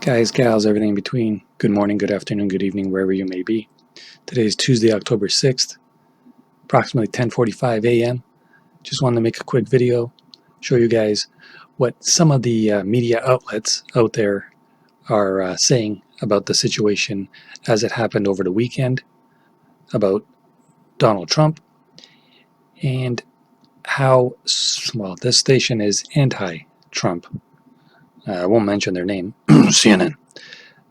Guys, gals, everything in between. Good morning, good afternoon, good evening, wherever you may be. Today is Tuesday, October 6th, approximately 10:45 a.m. Just wanted to make a quick video, show you guys what some of the media outlets out there are saying about the situation as it happened over the weekend, about Donald Trump, and how, well, this station is anti-Trump. I won't mention their name, CNN.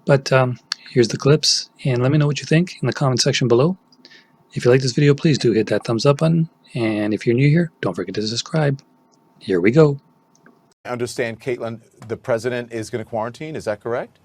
But here's the clips, and let me know what you think in the comment section below. If you like this video, please do hit that thumbs up button, and if you're new here, don't forget to subscribe. Here we go. I understand, Caitlin, the president is going to quarantine. Is that correct?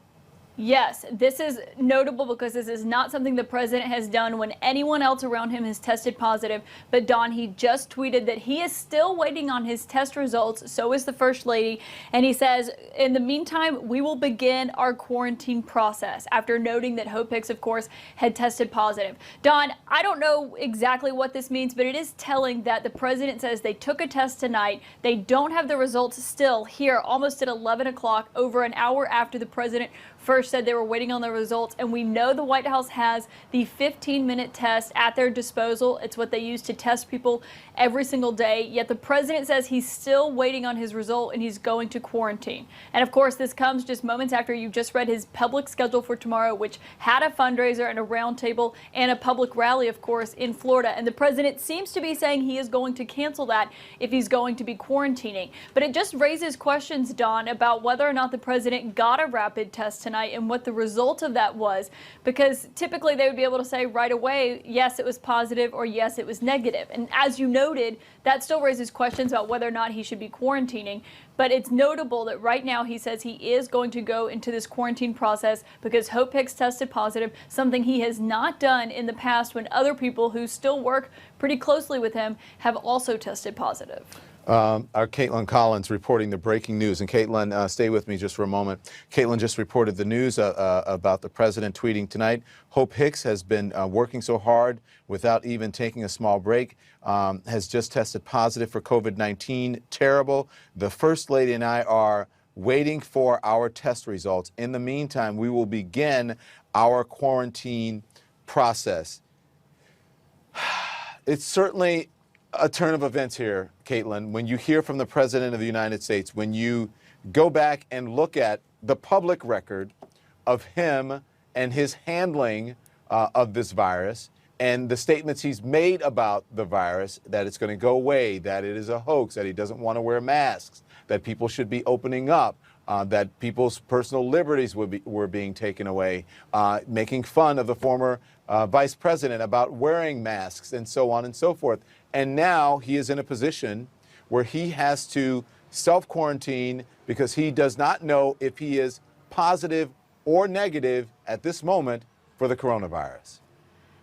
Yes, this is notable because this is not something the president has done when anyone else around him has tested positive. But Don, he just tweeted that he is still waiting on his test results. So is the First Lady. And he says, in the meantime, we will begin our quarantine process, after noting that Hope Hicks, of course, had tested positive. Don, I don't know exactly what this means, but it is telling that the president says they took a test tonight. They don't have the results still here, almost at 11 o'clock, over an hour after the president first said they were waiting on the results. And we know the White House has the 15-minute test at their disposal. It's what they use to test people every single day. Yet the president says he's still waiting on his result and he's going to quarantine. And of course, this comes just moments after you just read his public schedule for tomorrow, which had a fundraiser and a roundtable and a public rally, of course, in Florida. And the president seems to be saying he is going to cancel that if he's going to be quarantining. But it just raises questions, Don, about whether or not the president got a rapid test tonight and what the result of that was, because typically they would be able to say right away, yes, it was positive, or yes, it was negative. And as you noted, that still raises questions about whether or not he should be quarantining. But it's notable that right now he says he is going to go into this quarantine process because Hope Hicks tested positive, something he has not done in the past when other people who still work pretty closely with him have also tested positive. Our Caitlin Collins reporting the breaking news. And Caitlin, stay with me just for a moment. Caitlin just reported the news about the president tweeting tonight. Hope Hicks has been working so hard without even taking a small break, has just tested positive for COVID-19. Terrible. The First Lady and I are waiting for our test results. In the meantime, we will begin our quarantine process. It's certainly a turn of events here, Caitlin, when you hear from the President of the United States, when you go back and look at the public record of him and his handling of this virus and the statements he's made about the virus, that it's going to go away, that it is a hoax, that he doesn't want to wear masks, that people should be opening up, that people's personal liberties were being taken away, making fun of the former vice president about wearing masks and so on and so forth. And now he is in a position where he has to self-quarantine because he does not know if he is positive or negative at this moment for the coronavirus.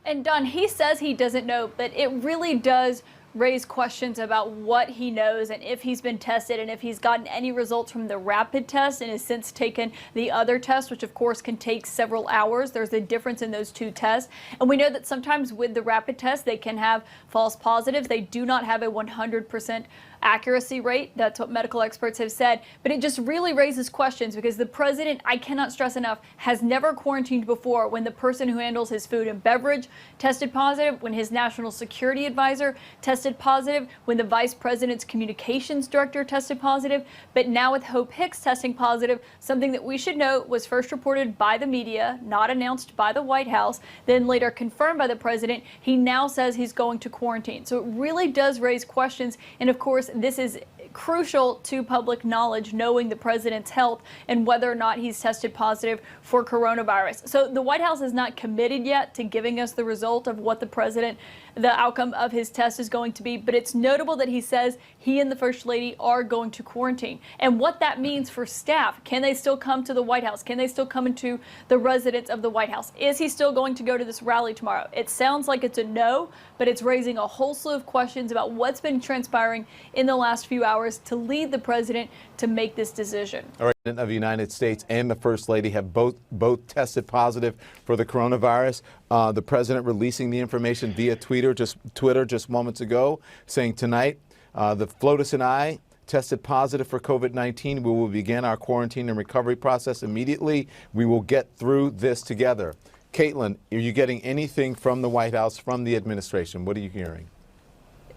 And Don, he says he doesn't know, but it really does raise questions about what he knows and if he's been tested and if he's gotten any results from the rapid test and has since taken the other test, which of course can take several hours. There's a difference in those two tests. And we know that sometimes with the rapid test, they can have false positives. They do not have a 100% accuracy rate. That's what medical experts have said. But it just really raises questions because the president, I cannot stress enough, has never quarantined before when the person who handles his food and beverage tested positive, when his national security advisor tested positive, when the vice president's communications director tested positive. But now with Hope Hicks testing positive, something that we should note was first reported by the media, not announced by the White House, then later confirmed by the president. He now says he's going to quarantine. So it really does raise questions. And of course, this is crucial to public knowledge, knowing the president's health and whether or not he's tested positive for coronavirus. So the White House is not committed yet to giving us the result of what the outcome of his test is going to be, but it's notable that he says he and the First Lady are going to quarantine. And what that means for staff, can they still come to the White House? Can they still come into the residence of the White House? Is he still going to go to this rally tomorrow? It sounds like it's a no, but it's raising a whole slew of questions about what's been transpiring in the last few hours to lead the president to make this decision. All right. President of the United States and the First Lady have both tested positive for the coronavirus. The president releasing the information via Twitter just moments ago, saying tonight, the FLOTUS and I tested positive for COVID-19. We will begin our quarantine and recovery process immediately. We will get through this together. Caitlin, are you getting anything from the White House, from the administration? What are you hearing?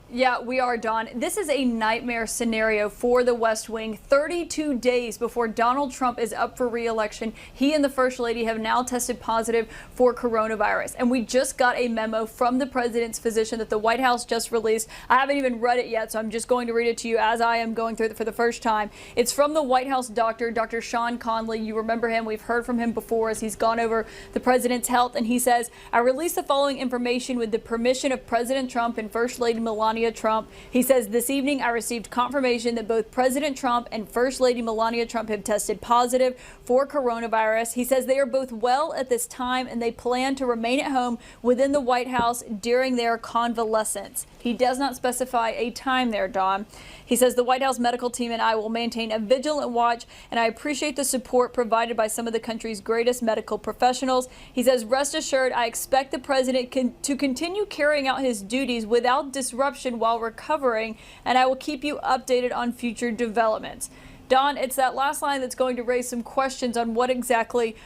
Yeah, we are, Don. This is a nightmare scenario for the West Wing. 32 days before Donald Trump is up for re-election, he and the First Lady have now tested positive for coronavirus. And we just got a memo from the president's physician that the White House just released. I haven't even read it yet, so I'm just going to read it to you as I am going through it for the first time. It's from the White House doctor, Dr. Sean Conley. You remember him. We've heard from him before as he's gone over the president's health. And he says, I release the following information with the permission of President Trump and First Lady Melania Trump. He says, this evening I received confirmation that both President Trump and First Lady Melania Trump have tested positive for coronavirus. He says they are both well at this time and they plan to remain at home within the White House during their convalescence. He does not specify a time there, Don. He says the White House medical team and I will maintain a vigilant watch, and I appreciate the support provided by some of the country's greatest medical professionals. He says, rest assured, I expect the president to continue carrying out his duties without disruption while recovering, and I will keep you updated on future developments. Don, it's that last line that's going to raise some questions on what exactly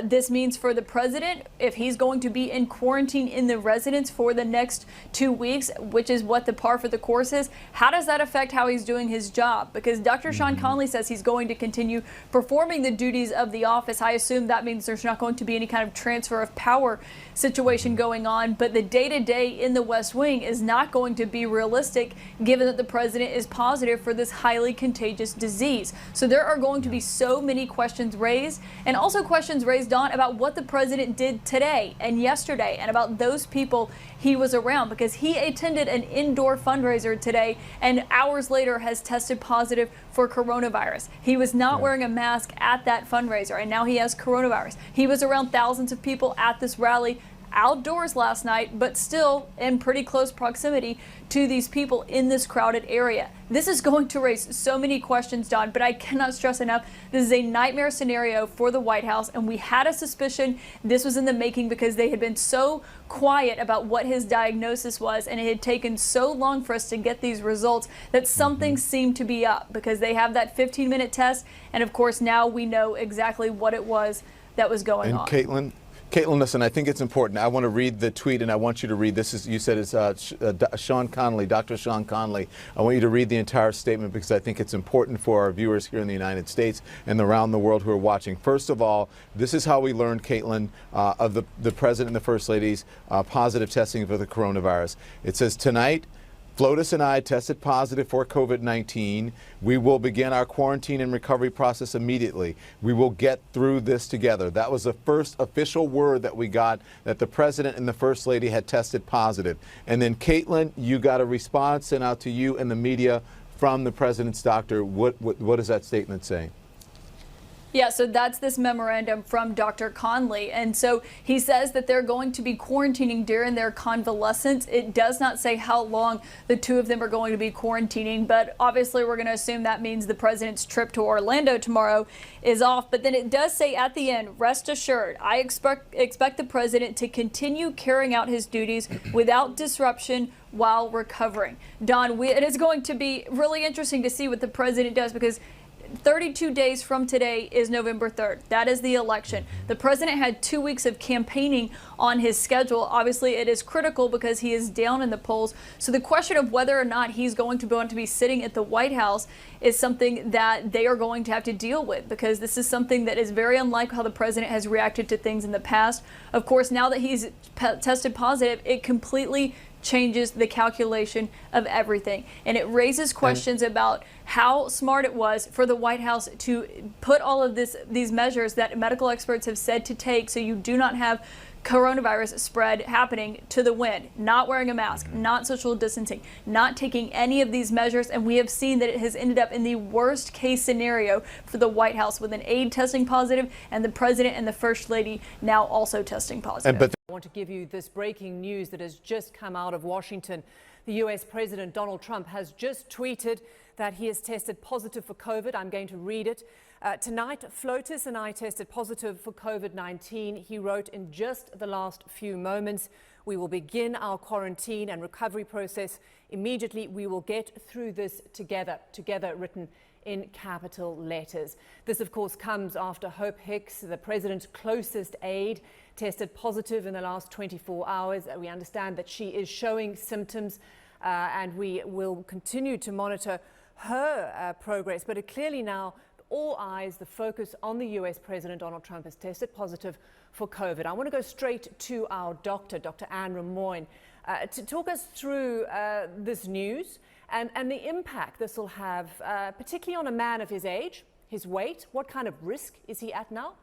this means for the president, if he's going to be in quarantine in the residence for the next 2 weeks, which is what the par for the course is. How does that affect how he's doing his job? Because Dr. Sean Conley says he's going to continue performing the duties of the office. I assume that means there's not going to be any kind of transfer of power situation going on, but the day-to-day in the West Wing is not going to be realistic given that the president is positive for this highly contagious disease. So there are going to be so many questions raised, and also questions raised on about what the president did today and yesterday and about those people he was around, because he attended an indoor fundraiser today and hours later has tested positive for coronavirus. He was not wearing a mask at that fundraiser and now he has coronavirus. He was around thousands of people at this rally outdoors last night, but still in pretty close proximity to these people in this crowded area. This is going to raise so many questions, Don, but I cannot stress enough, this is a nightmare scenario for the White House, and we had a suspicion this was in the making because they had been so quiet about what his diagnosis was, and it had taken so long for us to get these results that something seemed to be up, because they have that 15-minute test, and of course now we know exactly what it was that was going on. Caitlin, listen, I think it's important. I want to read the tweet, and I want you to read this. You said it's Sean Conley, Dr. Sean Conley. I want you to read the entire statement because I think it's important for our viewers here in the United States and around the world who are watching. First of all, this is how we learned, Caitlin, of the President and the First Lady's positive testing for the coronavirus. It says, tonight, Flotus and I tested positive for COVID-19. We will begin our quarantine and recovery process immediately. We will get through this together. That was the first official word that we got, that the President and the First Lady had tested positive. And then, Caitlin, you got a response sent out to you and the media from the President's doctor. What does that statement say? Yeah, so that's this memorandum from Dr. Conley. And so he says that they're going to be quarantining during their convalescence. It does not say how long the two of them are going to be quarantining, but obviously we're going to assume that means the president's trip to Orlando tomorrow is off. But then it does say at the end, rest assured, I expect the president to continue carrying out his duties without disruption while recovering. Don, it is going to be really interesting to see what the president does, because 32 days from today is November 3rd. That is the election. The president had 2 weeks of campaigning on his schedule. Obviously, it is critical because he is down in the polls. So the question of whether or not he's going to want to be sitting at the White House is something that they are going to have to deal with, because this is something that is very unlike how the president has reacted to things in the past. Of course, now that he's tested positive, it completely changes the calculation of everything. And it raises questions about how smart it was for the White House to put all of these measures that medical experts have said to take so you do not have coronavirus spread happening to the wind, not wearing a mask, not social distancing, not taking any of these measures. And we have seen that it has ended up in the worst case scenario for the White House, with an aide testing positive and the president and the First Lady now also testing positive. I want to give you this breaking news that has just come out of Washington. The US President Donald Trump has just tweeted that he has tested positive for COVID. I'm going to read it. Tonight, Flotus and I tested positive for COVID-19. He wrote, in just the last few moments, we will begin our quarantine and recovery process immediately. We will get through this together, written in capital letters. This, of course, comes after Hope Hicks, the president's closest aide, tested positive in the last 24 hours. We understand that she is showing symptoms, and we will continue to monitor her progress. But clearly now, all eyes, the focus on the U.S. President Donald Trump has tested positive for COVID. I want to go straight to our doctor, Dr. Anne Rimoin, to talk us through this news and the impact this will have, particularly on a man of his age, his weight. What kind of risk is he at now?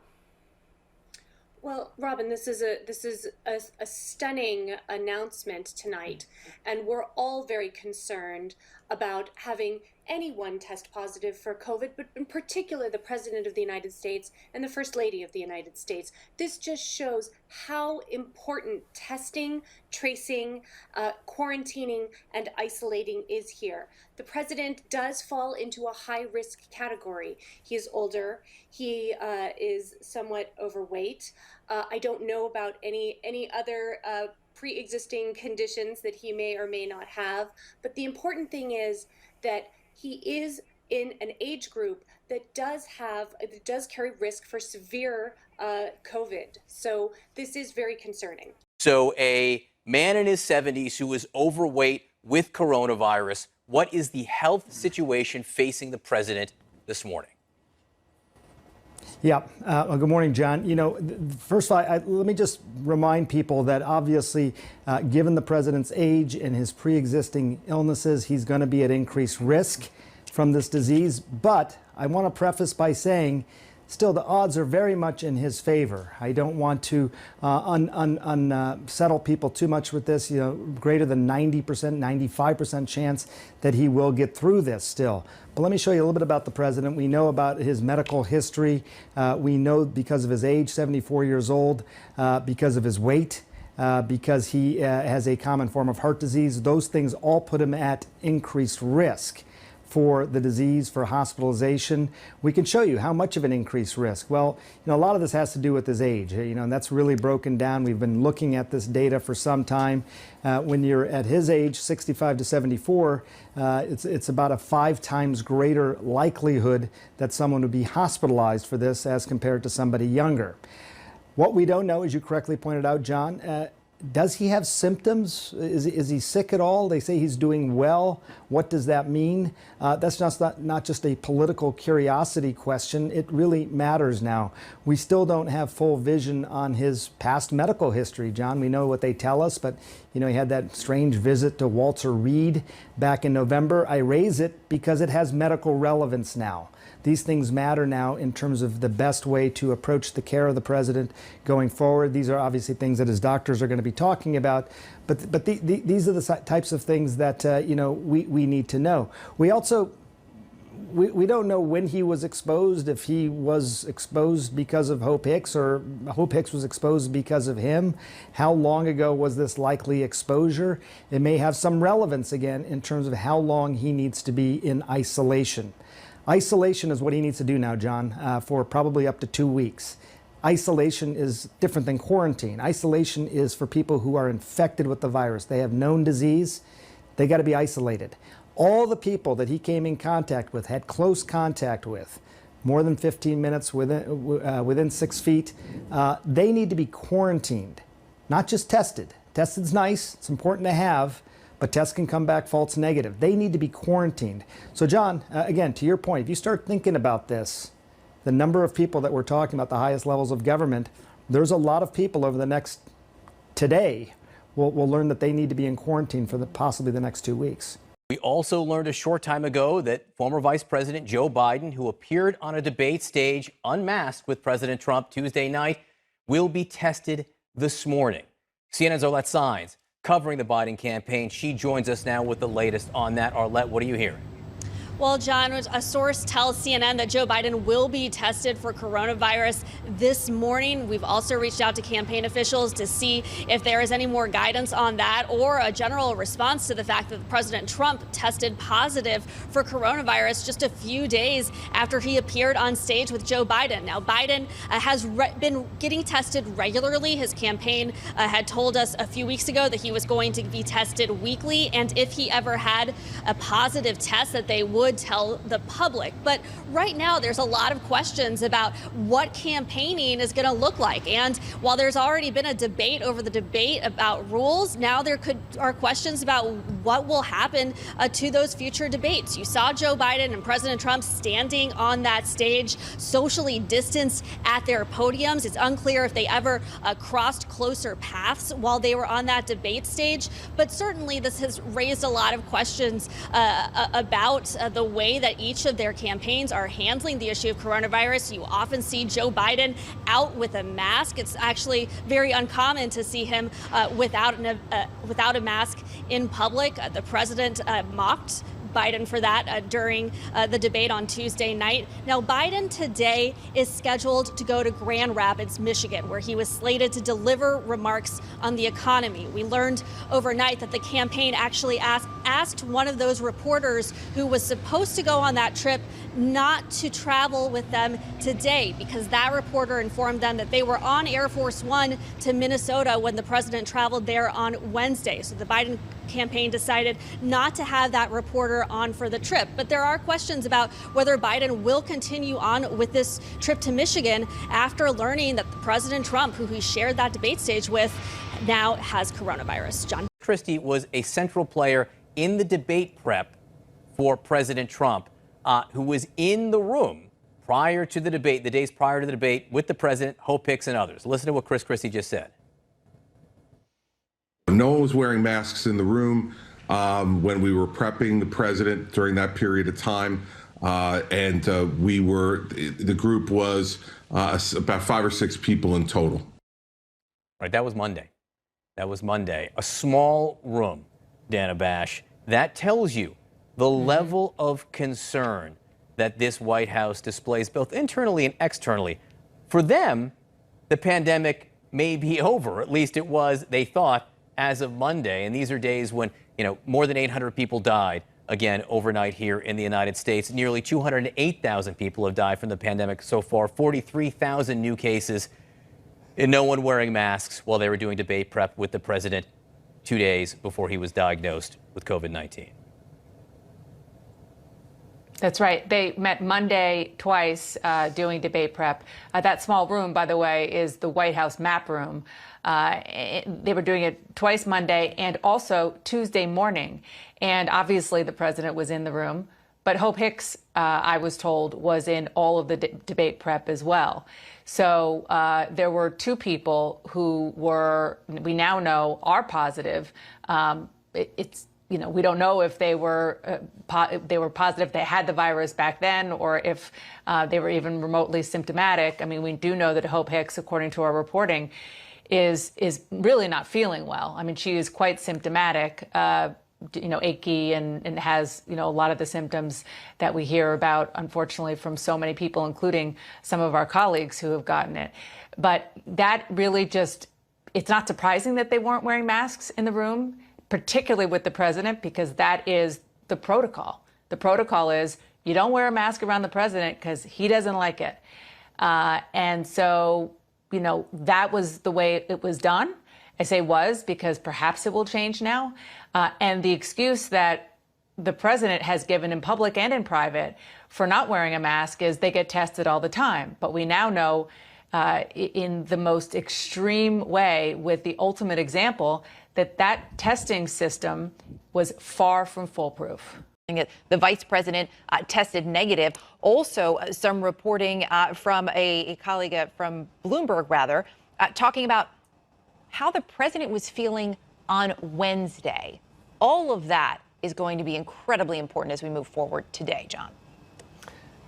Well, Robin, this is a stunning announcement tonight, and we're all very concerned about having anyone test positive for COVID, but in particular the President of the United States and the First Lady of the United States. This just shows how important testing, tracing, quarantining, and isolating is here. The President does fall into a high-risk category. He is older. He is somewhat overweight. I don't know about any other pre-existing conditions that he may or may not have, but the important thing is that he is in an age group that does carry risk for severe COVID. So this is very concerning. So a man in his 70s who is overweight with coronavirus, what is the health situation facing the president this morning? Yeah. Good morning, John. You know, first of all, let me just remind people that obviously, given the president's age and his pre-existing illnesses, he's going to be at increased risk from this disease. But I want to preface by saying, still, the odds are very much in his favor. I don't want to unsettle people too much with this. You know, greater than 90%, 95% chance that he will get through this still. But let me show you a little bit about the president. We know about his medical history. We know because of his age, 74 years old, because of his weight, because he has a common form of heart disease. Those things all put him at increased risk for the disease, for hospitalization. We can show you how much of an increased risk. Well, you know, a lot of this has to do with his age, you know, and that's really broken down. We've been looking at this data for some time. When you're at his age, 65 to 74, it's about a 5 times greater likelihood that someone would be hospitalized for this as compared to somebody younger. What we don't know, as you correctly pointed out, John, does he have symptoms? Is he sick at all? They say he's doing well. What does that mean? That's not just a political curiosity question. It really matters now. We still don't have full vision on his past medical history, John. We know what they tell us, but you know, he had that strange visit to Walter Reed back in November. I raise it because it has medical relevance now. These things matter now in terms of the best way to approach the care of the president going forward. These are obviously things that his doctors are going to be talking about, but these are the types of things that you know, we need to know. We also we don't know when he was exposed, if he was exposed because of Hope Hicks or Hope Hicks was exposed because of him. How long ago was this likely exposure? It may have some relevance again in terms of how long he needs to be in isolation. Isolation is what he needs to do now, John, for probably up to 2 weeks. Isolation is different than quarantine. Isolation is for people who are infected with the virus. They have known disease. They got to be isolated. All the people that he came in contact with, had close contact with, more than 15 minutes within 6 feet, they need to be quarantined, not just tested. Tested's nice, it's important to have, but tests can come back false negative. They need to be quarantined. So John, again, to your point, if you start thinking about this, the number of people that we're talking about, the highest levels of government, there's a lot of people over the next, today, will learn that they need to be in quarantine for possibly the next 2 weeks. We also learned a short time ago that former Vice President Joe Biden, who appeared on a debate stage unmasked with President Trump Tuesday night, will be tested this morning. CNN's Arlette Saenz covering the Biden campaign. She joins us now with the latest on that. Arlette, what are you hearing? Well, John, a source tells CNN that Joe Biden will be tested for coronavirus this morning. We've also reached out to campaign officials to see if there is any more guidance on that or a general response to the fact that President Trump tested positive for coronavirus just a few days after he appeared on stage with Joe Biden. Now, Biden has been getting tested regularly. His campaign had told us a few weeks ago that he was going to be tested weekly, and if he ever had a positive test, that they would tell the public. But right now, there's a lot of questions about what campaigning is going to look like. And while there's already been a debate over the debate about rules, now there are questions about what will happen to those future debates. You saw Joe Biden and President Trump standing on that stage, socially distanced at their podiums. It's unclear if they ever crossed closer paths while they were on that debate stage. But certainly this has raised a lot of questions about the way that each of their campaigns are handling the issue of coronavirus. You often see Joe Biden out with a mask. It's actually very uncommon to see him without a mask in public. The president mocked Biden for that during the debate on Tuesday night. Now, Biden today is scheduled to go to Grand Rapids, Michigan, where he was slated to deliver remarks on the economy. We learned overnight that the campaign actually asked one of those reporters who was supposed to go on that trip not to travel with them today, because that reporter informed them that they were on Air Force One to Minnesota when the president traveled there on Wednesday. So the Biden campaign decided not to have that reporter on for the trip. But there are questions about whether Biden will continue on with this trip to Michigan after learning that President Trump, who he shared that debate stage with, now has coronavirus. John Christie was a central player in the debate prep for President Trump, who was in the room prior to the debate, the days prior to the debate, with the president, Hope Hicks, and others. Listen to what Chris Christie just said. No one was wearing masks in the room when we were prepping the president during that period of time. The group was about 5 or 6 people in total. Right, that was Monday. A small room, Dana Bash. That tells you the level of concern that this White House displays both internally and externally. For them, the pandemic may be over. At least it was, they thought, as of Monday. And these are days when, more than 800 people died, again, overnight here in the United States. Nearly 208,000 people have died from the pandemic so far, 43,000 new cases, and no one wearing masks while they were doing debate prep with the president 2 days before he was diagnosed with COVID-19. That's right. They met Monday twice doing debate prep. That small room, by the way, is the White House map room. They were doing it twice Monday and also Tuesday morning. And obviously the president was in the room. But Hope Hicks, I was told, was in all of the debate prep as well. So there were 2 people who we now know are positive. We don't know if they were positive, they had the virus back then, or if they were even remotely symptomatic. I mean, we do know that Hope Hicks, according to our reporting, is really not feeling well. I mean, she is quite symptomatic, achy, and has, a lot of the symptoms that we hear about, unfortunately, from so many people, including some of our colleagues who have gotten it. But that really it's not surprising that they weren't wearing masks in the room, particularly with the president, because that is the protocol. The protocol is you don't wear a mask around the president because he doesn't like it. And so, that was the way it was done. I say was because perhaps it will change now. And the excuse that the president has given in public and in private for not wearing a mask is they get tested all the time. But we now know in the most extreme way, with the ultimate example, that testing system was far from foolproof. The vice president tested negative. Also, some reporting from a colleague from Bloomberg, talking about how the president was feeling on Wednesday. All of that is going to be incredibly important as we move forward today, John.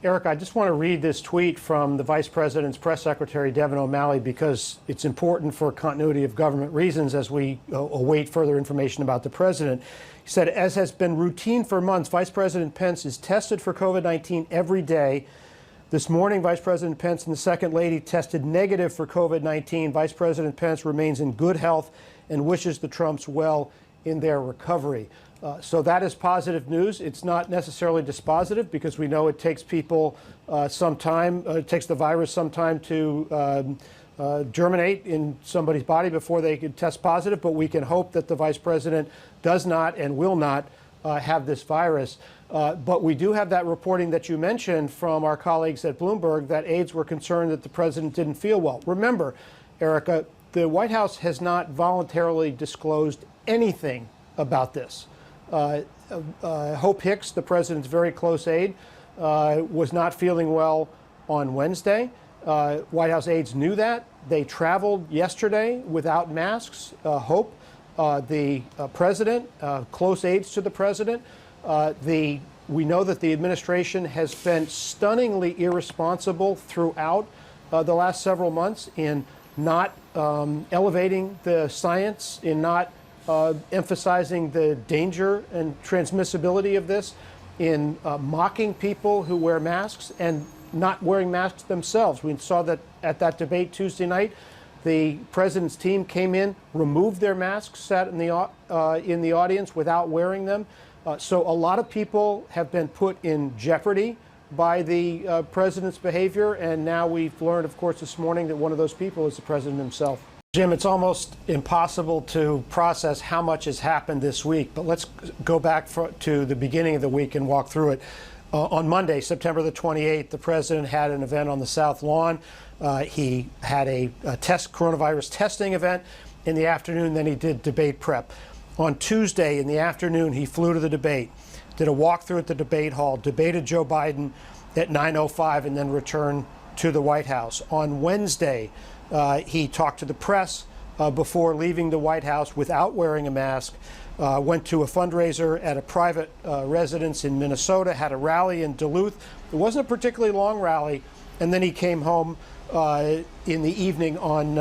Eric, I just want to read this tweet from the Vice President's press secretary, Devin O'Malley, because it's important for continuity of government reasons as we await further information about the president. He said, as has been routine for months, Vice President Pence is tested for COVID-19 every day. This morning, Vice President Pence and the Second Lady tested negative for COVID-19. Vice President Pence remains in good health and wishes the Trumps well in their recovery. So that is positive news. It's not necessarily dispositive because we know it takes people some time, it takes the virus some time to germinate in somebody's body before they can test positive, but we can hope that the Vice President does not and will not have this virus. But we do have that reporting that you mentioned from our colleagues at Bloomberg that aides were concerned that the president didn't feel well. Remember, Erica, the White House has not voluntarily disclosed anything about this. Hope Hicks, the president's very close aide, was not feeling well on Wednesday. White House aides knew that. They traveled yesterday without masks. Hope, the president, close aides to the president. We know that the administration has been stunningly irresponsible throughout the last several months in not elevating the science, in not emphasizing the danger and transmissibility of this, in mocking people who wear masks and not wearing masks themselves. We saw that at that debate Tuesday night. The president's team came in, removed their masks, sat in the audience without wearing them. So a lot of people have been put in jeopardy by the president's behavior. And now we've learned, of course, this morning that one of those people is the president himself. Jim, it's almost impossible to process how much has happened this week, but let's go back to the beginning of the week and walk through it. On Monday, September the 28th, the president had an event on the South Lawn. He had a coronavirus testing event in the afternoon, then he did debate prep. On Tuesday in the afternoon, he flew to the debate, did a walkthrough at the debate hall, debated Joe Biden at 9:05, and then returned to the White House. On Wednesday, he talked to the press before leaving the White House without wearing a mask, went to a fundraiser at a private residence in Minnesota, had a rally in Duluth. It wasn't a particularly long rally, and then he came home in the evening on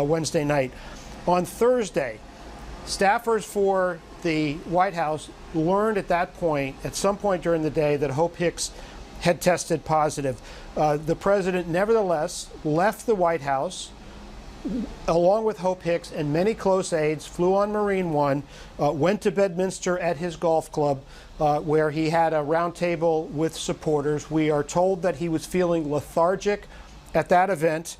Wednesday night. On Thursday, staffers for the White House learned at some point during the day, that Hope Hicks had tested positive. The president nevertheless left the White House along with Hope Hicks and many close aides, flew on Marine One, went to Bedminster at his golf club, where he had a roundtable with supporters. We are told that he was feeling lethargic at that event.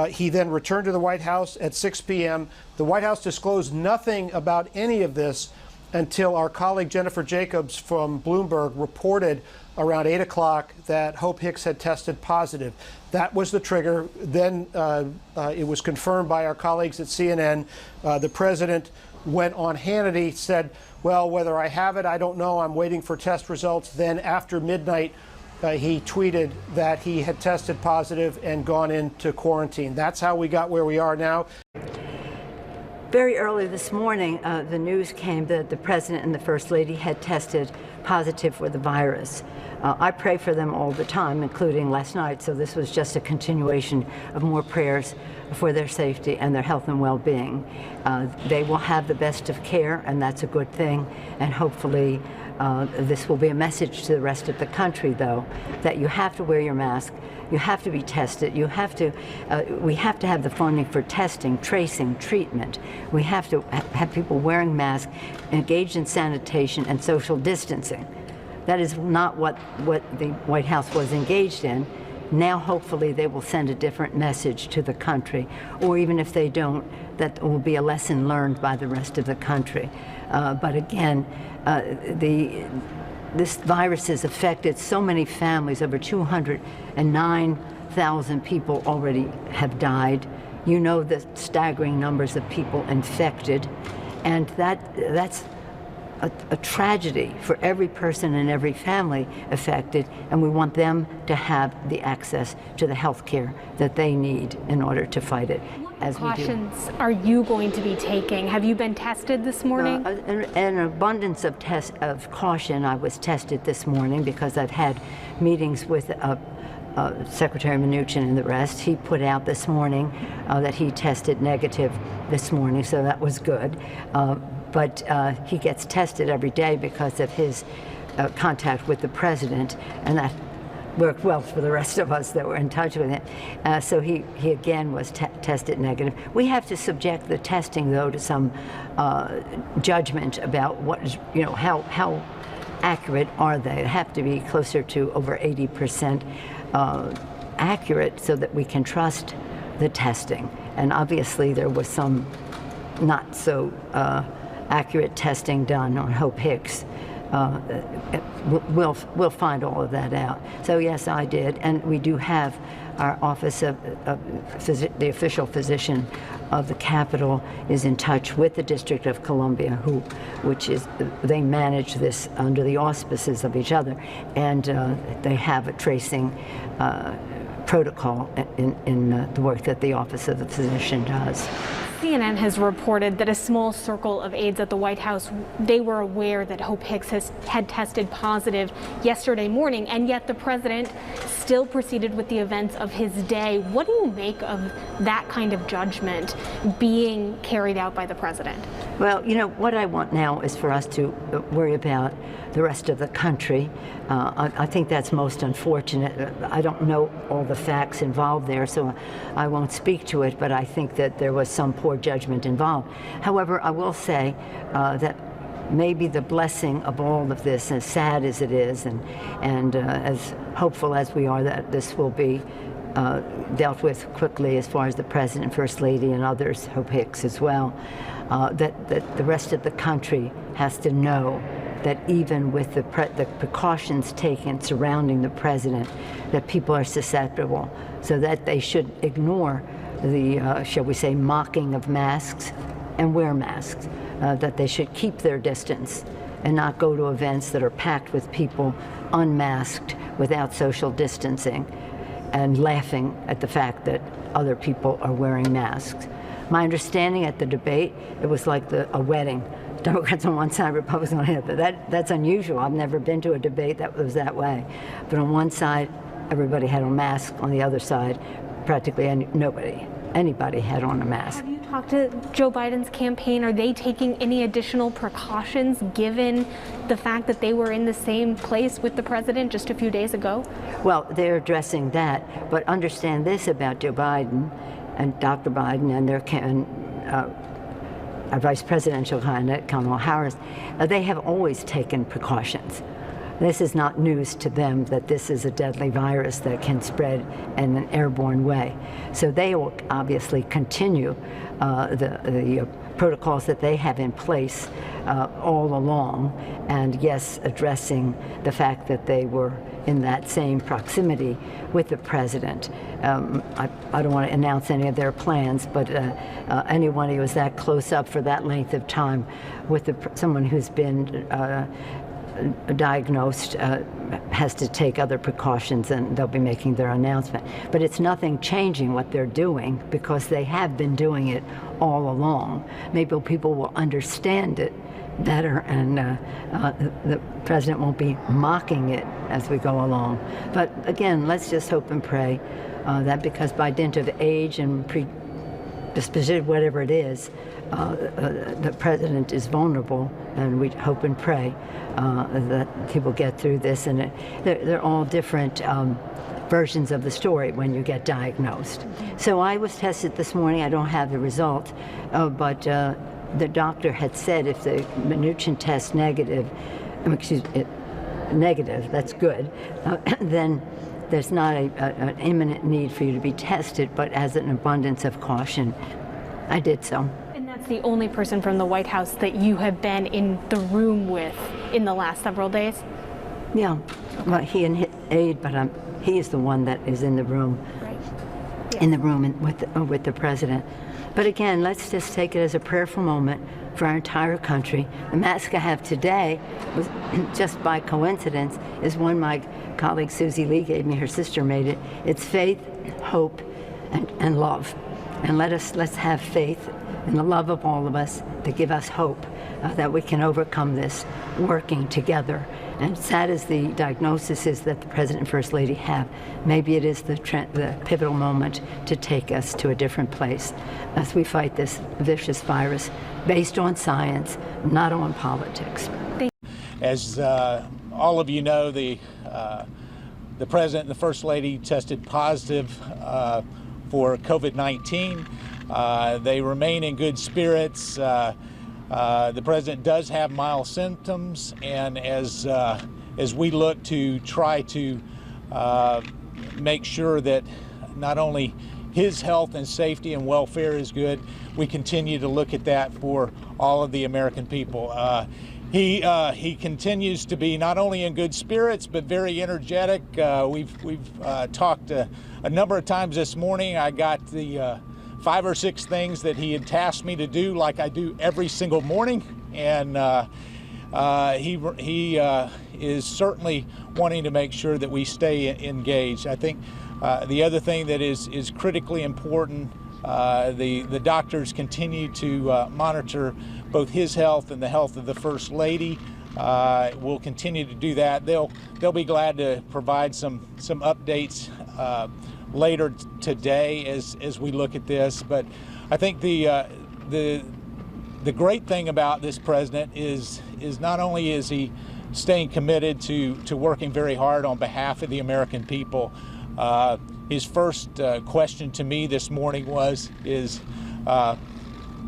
He then returned to the White House at 6 p.m. The White House disclosed nothing about any of this until our colleague Jennifer Jacobs from Bloomberg reported around 8 o'clock that Hope Hicks had tested positive. That was the trigger. Then it was confirmed by our colleagues at CNN. The president went on Hannity, said, well, whether I have it, I don't know. I'm waiting for test results. Then after midnight, he tweeted that he had tested positive and gone into quarantine. That's how we got where we are now. Very early this morning, the news came that the president and the first lady had tested positive for the virus. I pray for them all the time, including last night, so this was just a continuation of more prayers for their safety and their health and well-being. They will have the best of care, and that's a good thing, and hopefully this will be a message to the rest of the country, though, that you have to wear your mask, you have to be tested, you have to, we have to have the funding for testing, tracing, treatment. We have to have people wearing masks, engaged in sanitation and social distancing. That is not what the White House was engaged in. Now, hopefully, they will send a different message to the country, or even if they don't, that will be a lesson learned by the rest of the country. But again, this virus has affected so many families. Over 209,000 people already have died. You know the staggering numbers of people infected, and that's a tragedy for every person and every family affected, and we want them to have the access to the health care that they need in order to fight it. As we do. Precautions are you going to be taking? Have you been tested this morning? An abundance of caution. I was tested this morning because I've had meetings with Secretary Mnuchin and the rest. He put out this morning that he tested negative this morning, so that was good. But he gets tested every day because of his contact with the president, and that worked well for the rest of us that were in touch with him. So he again was tested negative. We have to subject the testing, though, to some judgment about what is, how accurate are they. They have to be closer to over 80% accurate so that we can trust the testing. And obviously there was some not so accurate testing done on Hope Hicks. We'll find all of that out. So yes, I did, and we do have our office of the official physician of the Capitol is in touch with the District of Columbia, they manage this under the auspices of each other, and they have a tracing protocol in the work that the office of the physician does. CNN has reported that a small circle of aides at the White House, they were aware that Hope Hicks had tested positive yesterday morning, and yet the president still proceeded with the events of his day. What do you make of that kind of judgment being carried out by the president? Well, what I want now is for us to worry about the rest of the country. I think that's most unfortunate. I don't know all the facts involved there, so I won't speak to it, but I think that there was some poor judgment involved. However, I will say that maybe the blessing of all of this, as sad as it is, and as hopeful as we are that this will be dealt with quickly as far as the President, First Lady, and others, Hope Hicks as well, that the rest of the country has to know that even with the precautions taken surrounding the president, that people are susceptible, so that they should ignore the, shall we say, mocking of masks and wear masks, that they should keep their distance and not go to events that are packed with people unmasked without social distancing and laughing at the fact that other people are wearing masks. My understanding at the debate, it was like a wedding. Democrats on one side, Republicans on the other. That's unusual. I've never been to a debate that was that way. But on one side, everybody had on masks. On the other side, practically anybody had on a mask. Have you talked to Joe Biden's campaign? Are they taking any additional precautions given the fact that they were in the same place with the president just a few days ago? Well, they're addressing that, but understand this about Joe Biden and Dr. Biden and their our vice presidential candidate, Kamala Harris. They have always taken precautions. This is not news to them that this is a deadly virus that can spread in an airborne way. So they will obviously continue the protocols that they have in place all along, and yes, addressing the fact that they were in that same proximity with the president. I don't want to announce any of their plans, but anyone who was that close up for that length of time with someone who's been diagnosed has to take other precautions, and they'll be making their announcement. But it's nothing changing what they're doing, because they have been doing it all along. Maybe people will understand it better, and the president won't be mocking it as we go along. But again, let's just hope and pray that, because by dint of age and predisposition, whatever it is, the president is vulnerable, and we hope and pray that he will get through this. And they're all different versions of the story when you get diagnosed. So I was tested this morning. I don't have the result, but the doctor had said if the Mnuchin test negative, that's good, then there's not an imminent need for you to be tested, but as an abundance of caution, I did so. And that's the only person from the White House that you have been in the room with in the last several days? Yeah, well, he and his aide, but he is the one that is in the room. Right. in the room with the president. But again, let's just take it as a prayerful moment for our entire country. The mask I have today, was just by coincidence, is one my colleague Susie Lee gave me. Her sister made it. It's faith, hope, and love. And let's have faith in the love of all of us to give us hope that we can overcome this, working together. And sad as the diagnosis is that the President and First Lady have, maybe it is the pivotal moment to take us to a different place as we fight this vicious virus based on science, not on politics. As all of you know, the President and the First Lady tested positive for COVID-19. They remain in good spirits. The President does have mild symptoms, and as we look to try to make sure that not only his health and safety and welfare is good, we continue to look at that for all of the American people. He continues to be not only in good spirits but very energetic. We've talked a number of times this morning. I got the 5 or 6 things that he had tasked me to do, like I do every single morning, and he is certainly wanting to make sure that we stay engaged. I think the other thing that is critically important, the doctors continue to monitor both his health and the health of the First Lady. We'll continue to do that. They'll be glad to provide some updates later today as we look at this. But I think the great thing about this president is not only is he staying committed to working very hard on behalf of the American people. His first question to me this morning is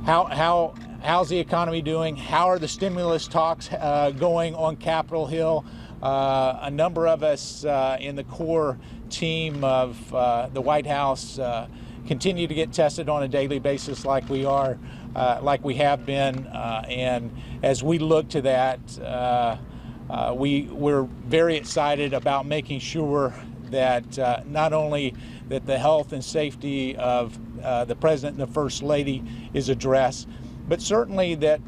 how's the economy doing? How are the stimulus talks going on Capitol Hill? A number of us in the core team of the White House continue to get tested on a daily basis like we have been, and as we look to that, we're very excited about making sure that not only that the health and safety of the President and the First Lady is addressed, but certainly that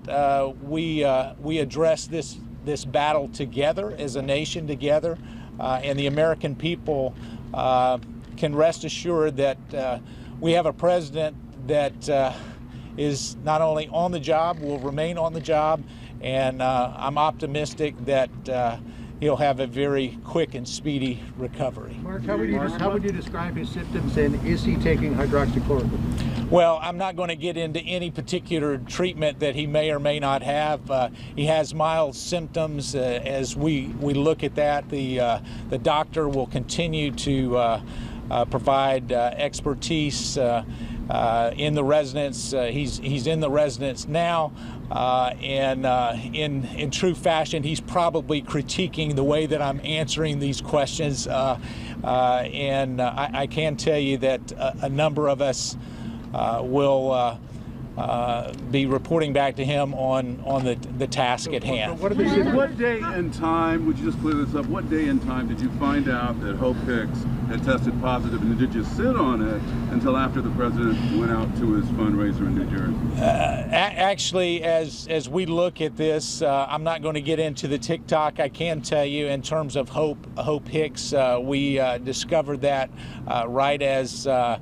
we address this battle together as a nation together, and the American people can rest assured that we have a president that is not only on the job, will remain on the job, and I'm optimistic that he'll have a very quick and speedy recovery. Mark, how would you describe his symptoms, and is he taking hydroxychloroquine? Well, I'm not going to get into any particular treatment that he may or may not have. He has mild symptoms. As we look at that, the doctor will continue to provide expertise in the residence. He's in the residence now, and in true fashion, he's probably critiquing the way that I'm answering these questions. And I can tell you that a number of us will be reporting back to him on the task at hand. What day and time, would you just clear this up, what day and time did you find out that Hope Hicks had tested positive, and did you sit on it until after the president went out to his fundraiser in New Jersey? Actually, as we look at this, I'm not going to get into the TikTok. I can tell you in terms of Hope Hicks, we discovered that right as the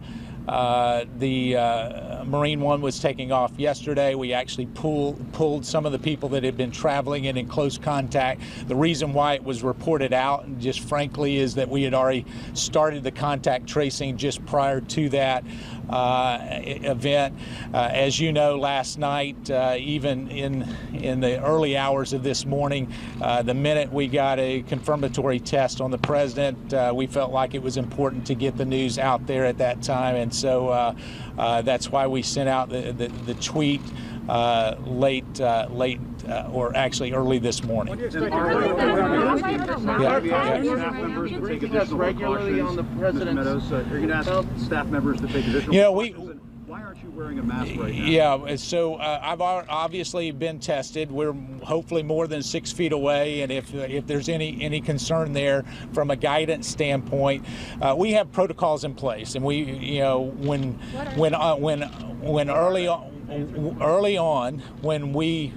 Marine One was taking off yesterday. We actually pulled some of the people that had been traveling and in close contact. The reason why it was reported out, and just frankly, is that we had already started the contact tracing just prior to that event. As you know, last night, even in the early hours of this morning, the minute we got a confirmatory test on the president, we felt like it was important to get the news out there at that time, and so that's why we sent out the tweet late, or actually early this morning. Regularly on the president's. Are you going to ask staff members to take additional? You know, Why aren't you wearing a mask right now? Yeah, so I've obviously been tested. We're hopefully more than 6 feet away, and if there's any concern there from a guidance standpoint, we have protocols in place, and we, you know, when early on when we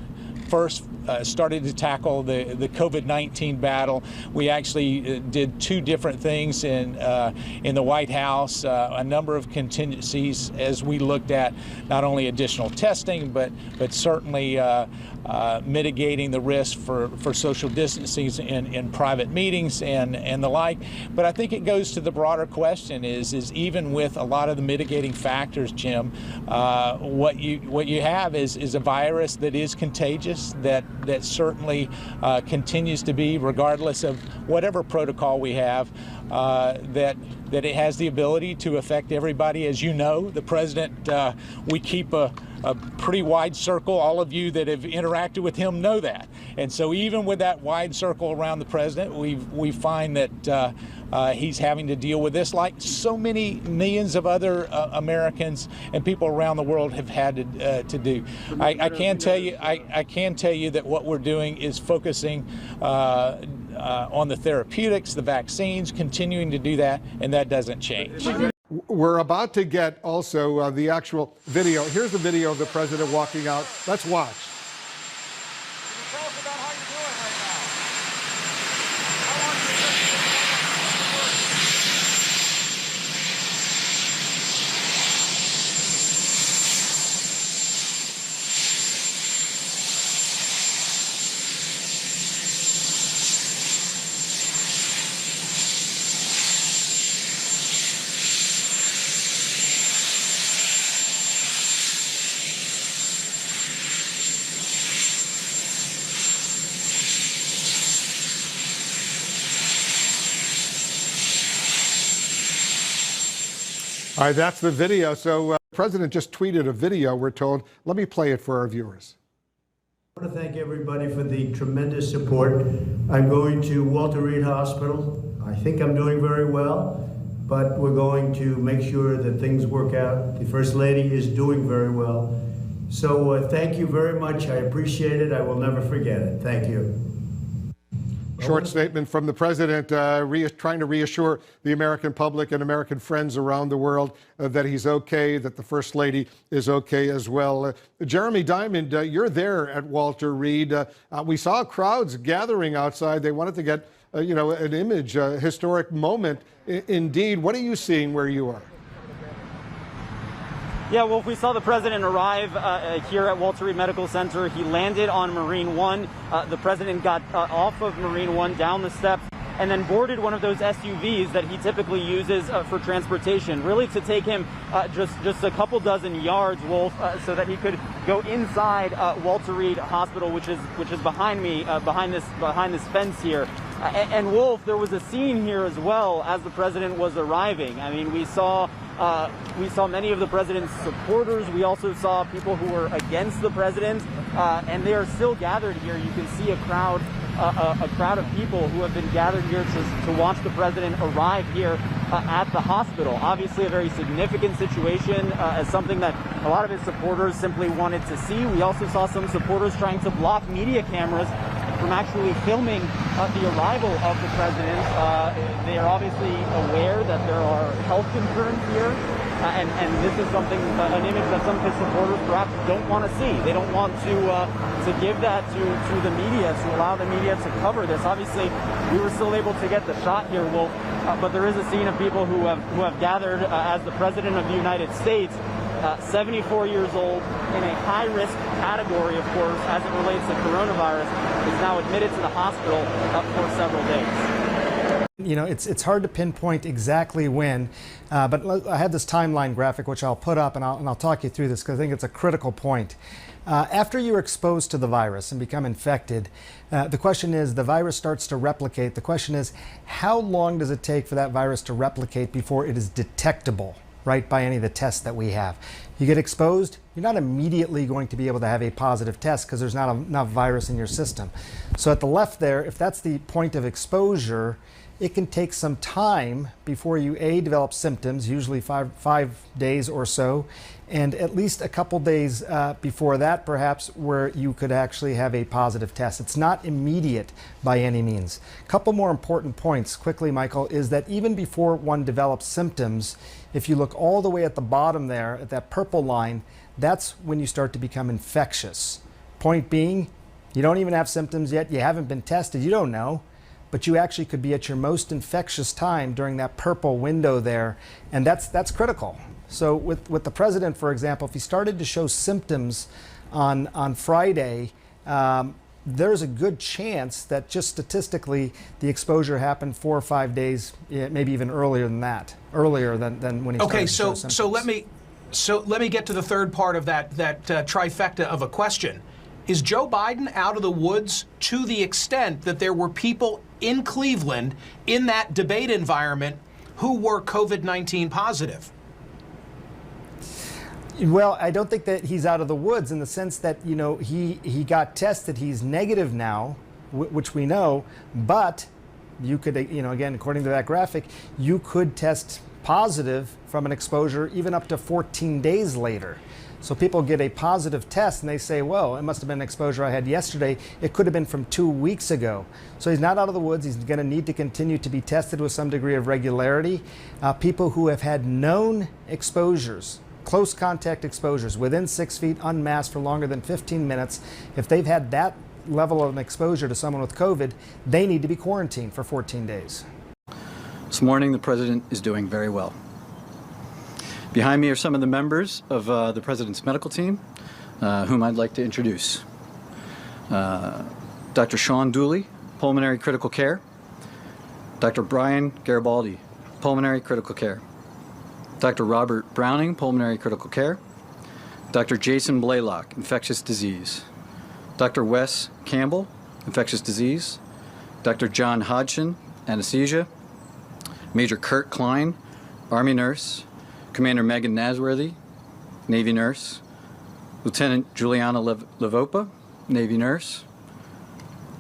first started to tackle the COVID-19 battle, we actually did two different things in the White House, a number of contingencies as we looked at not only additional testing, but certainly mitigating the risk for social distancing in private meetings and the like. But I think it goes to the broader question is even with a lot of the mitigating factors, Jim, what you have is a virus that is contagious, that certainly continues to be, regardless of whatever protocol we have, that it has the ability to affect everybody. As you know, the president, we keep a pretty wide circle. All of you that have interacted with him know that. And so even with that wide circle around the president, we find that he's having to deal with this like so many millions of other Americans and people around the world have had to do. I can tell you that what we're doing is focusing on the therapeutics, the vaccines, continuing to do that, and that doesn't change. We're about to get also the actual video. Here's the video of the president walking out. Let's watch. All right, that's the video. So the president just tweeted a video, we're told. Let me play it for our viewers. I want to thank everybody for the tremendous support. I'm going to Walter Reed Hospital. I think I'm doing very well, but we're going to make sure that things work out. The First Lady is doing very well. So thank you very much. I appreciate it. I will never forget it. Thank you. Short statement from the president trying to reassure the American public and American friends around the world that he's okay, that the First Lady is okay as well. Jeremy Diamond, you're there at Walter Reed. We saw crowds gathering outside. They wanted to get, an image, a historic moment. Indeed, what are you seeing where you are? Yeah, well, we saw the president arrive here at Walter Reed Medical Center. He landed on Marine One. The president got off of Marine One, down the steps, and then boarded one of those SUVs that he typically uses for transportation, really to take him just a couple dozen yards, Wolf, so that he could go inside Walter Reed Hospital, which is behind me, behind this fence here. And Wolf, there was a scene here as well as the president was arriving. I mean, we saw many of the president's supporters. We also saw people who were against the president, and they are still gathered here. You can see a crowd of people who have been gathered here to watch the president arrive here at the hospital. Obviously a very significant situation, as something that a lot of his supporters simply wanted to see. We also saw some supporters trying to block media cameras from actually filming the arrival of the president. They are obviously aware that there are health concerns here, and this is something, an image that some of his supporters perhaps don't want to see. They don't want to give that to the media, to allow the media to cover this. Obviously, we were still able to get the shot here, Wolf, but there is a scene of people who have gathered as the President of the United States, 74 years old, in a high-risk category, of course, as it relates to coronavirus, is now admitted to the hospital for several days. You know, it's hard to pinpoint exactly when, but I had this timeline graphic, which I'll put up, and I'll talk you through this because I think it's a critical point. After you're exposed to the virus and become infected, the question is, the virus starts to replicate. The question is, how long does it take for that virus to replicate before it is detectable, right, by any of the tests that we have? You get exposed, you're not immediately going to be able to have a positive test because there's not enough virus in your system. So at the left there, if that's the point of exposure, it can take some time before you develop symptoms, usually five days or so, and at least a couple days before that, perhaps, where you could actually have a positive test. It's not immediate by any means. A couple more important points quickly, Michael, is that even before one develops symptoms, if you look all the way at the bottom there, at that purple line, that's when you start to become infectious. Point being, you don't even have symptoms yet, you haven't been tested, you don't know, but you actually could be at your most infectious time during that purple window there, and that's critical. So with the president, for example, if he started to show symptoms on Friday, there's a good chance that just statistically the exposure happened 4 or 5 days, maybe even earlier than that, earlier than when he started to show symptoms. So let me get to the third part of that trifecta of a question. Is Joe Biden out of the woods to the extent that there were people in Cleveland in that debate environment who were COVID-19 positive? Well, I don't think that he's out of the woods in the sense that, you know, he got tested. He's negative now, which we know, but you could, you know, again, according to that graphic, you could test positive from an exposure even up to 14 days later. So people get a positive test and they say, well, it must have been an exposure I had yesterday. It could have been from 2 weeks ago. So he's not out of the woods. He's going to need to continue to be tested with some degree of regularity. People who have had known exposures, close contact exposures within 6 feet, unmasked for longer than 15 minutes, if they've had that level of an exposure to someone with COVID, they need to be quarantined for 14 days. This morning, the president is doing very well. Behind me are some of the members of the president's medical team, whom I'd like to introduce. Dr. Sean Dooley, pulmonary critical care. Dr. Brian Garibaldi, pulmonary critical care. Dr. Robert Browning, pulmonary critical care. Dr. Jason Blaylock, infectious disease. Dr. Wes Campbell, infectious disease. Dr. John Hodgson, anesthesia. Major Kurt Klein, Army nurse. Commander Megan Nasworthy, Navy nurse. Lieutenant Juliana Levopa, Navy nurse.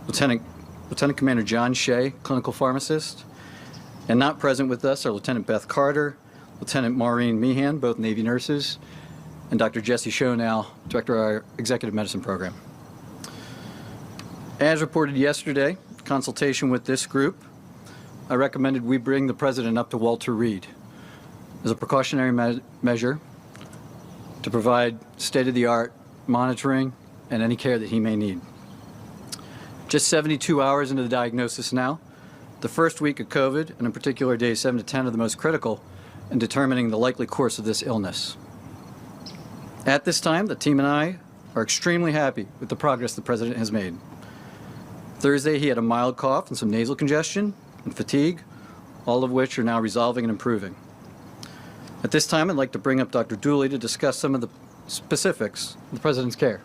Lieutenant Commander John Shea, clinical pharmacist. And not present with us are Lieutenant Beth Carter, Lieutenant Maureen Meehan, both Navy nurses, and Dr. Jesse Schoenau, Director of our Executive Medicine Program. As reported yesterday, in consultation with this group, I recommended we bring the president up to Walter Reed as a precautionary measure to provide state-of-the-art monitoring and any care that he may need. Just 72 hours into the diagnosis now, the first week of COVID, and in particular days 7 to 10, are the most critical in determining the likely course of this illness. At this time, the team and I are extremely happy with the progress the president has made. Thursday, he had a mild cough and some nasal congestion and fatigue, all of which are now resolving and improving. At this time, I'd like to bring up Dr. Dooley to discuss some of the specifics of the president's care.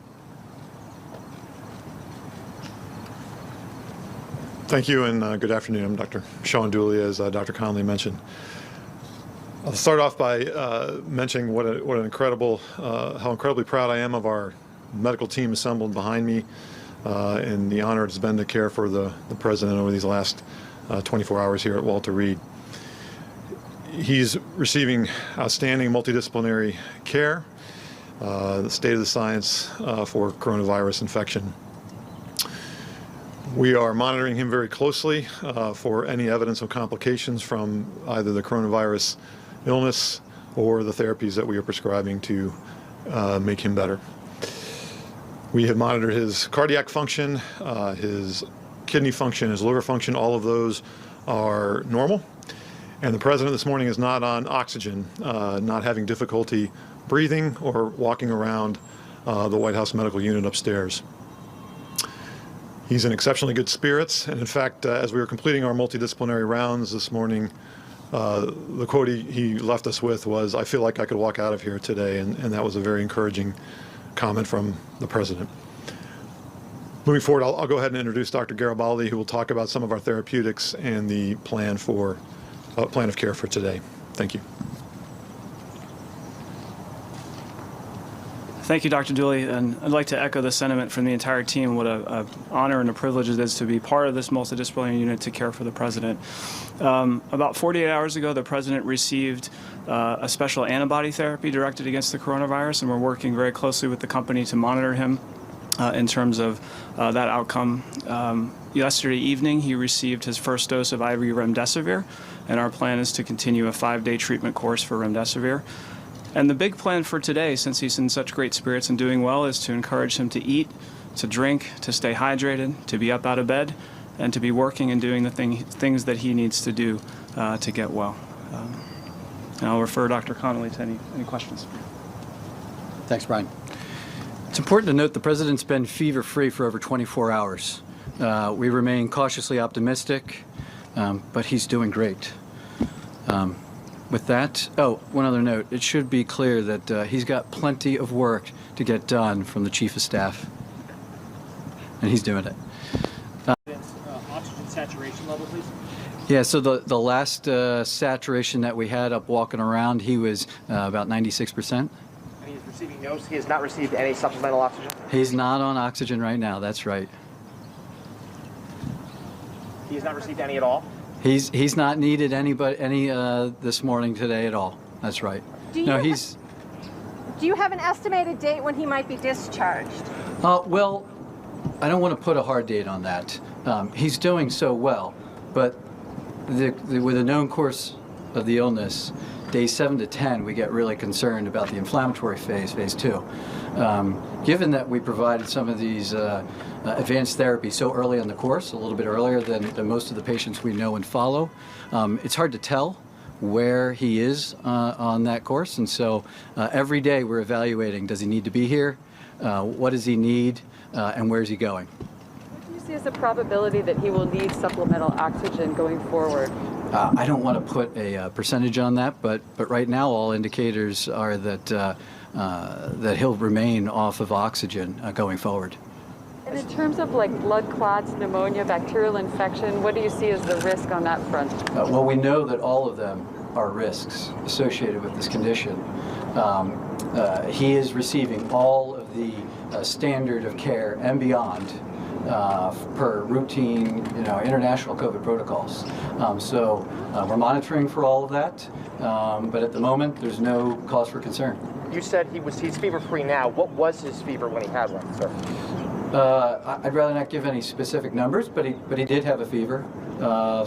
Thank you, and good afternoon. I'm Dr. Sean Dooley, as Dr. Conley mentioned. I'll start off by mentioning how incredibly proud I am of our medical team assembled behind me, and the honor it's been to care for the president over these last 24 hours here at Walter Reed. He's receiving outstanding multidisciplinary care, the state of the science for coronavirus infection. We are monitoring him very closely for any evidence of complications from either the coronavirus illness or the therapies that we are prescribing to make him better. We have monitored his cardiac function, his kidney function, his liver function. All of those are normal. And the president this morning is not on oxygen, not having difficulty breathing or walking around the White House medical unit upstairs. He's in exceptionally good spirits, and in fact, as we were completing our multidisciplinary rounds this morning, the quote he left us with was, "I feel like I could walk out of here today," and that was a very encouraging comment from the president. Moving forward, I'll go ahead and introduce Dr. Garibaldi, who will talk about some of our therapeutics and the plan of care for today. Thank you. Thank you, Dr. Dooley, and I'd like to echo the sentiment from the entire team. What an honor and a privilege it is to be part of this multidisciplinary unit to care for the president. About 48 hours ago, the president received a special antibody therapy directed against the coronavirus, and we're working very closely with the company to monitor him in terms of that outcome. Yesterday evening, he received his first dose of IV remdesivir, and our plan is to continue a 5-day treatment course for remdesivir. And the big plan for today, since he's in such great spirits and doing well, is to encourage him to eat, to drink, to stay hydrated, to be up out of bed, and to be working and doing the things that he needs to do to get well. And I'll refer Dr. Connolly to any questions. Thanks, Brian. It's important to note the president's been fever-free for over 24 hours. We remain cautiously optimistic, but he's doing great. With that, one other note. It should be clear that he's got plenty of work to get done from the Chief of Staff, and he's doing it. Oxygen saturation level, please. Yeah, so the last saturation that we had up walking around, he was about 96%. And he's receiving he has not received any supplemental oxygen? He's not on oxygen right now, that's right. He has not received any at all? He's not needed any this morning today at all. That's right. Do you have an estimated date when he might be discharged? Well, I don't want to put a hard date on that. He's doing so well, but with a known course of the illness, days 7 to 10, we get really concerned about the inflammatory phase 2. Given that we provided some of these advanced therapies so early in the course, a little bit earlier than most of the patients we know and follow, it's hard to tell where he is on that course. And so every day we're evaluating, does he need to be here? What does he need? And where's he going? What do you see as the probability that he will need supplemental oxygen going forward? I don't want to put a percentage on that, but right now all indicators are that that he'll remain off of oxygen going forward. And in terms of like blood clots, pneumonia, bacterial infection, what do you see as the risk on that front? Well, we know that all of them are risks associated with this condition. He is receiving all of the standard of care and beyond per routine, international COVID protocols. So we're monitoring for all of that, but at the moment, there's no cause for concern. You said he's fever-free now. What was his fever when he had one, sir? I'd rather not give any specific numbers, but he did have a fever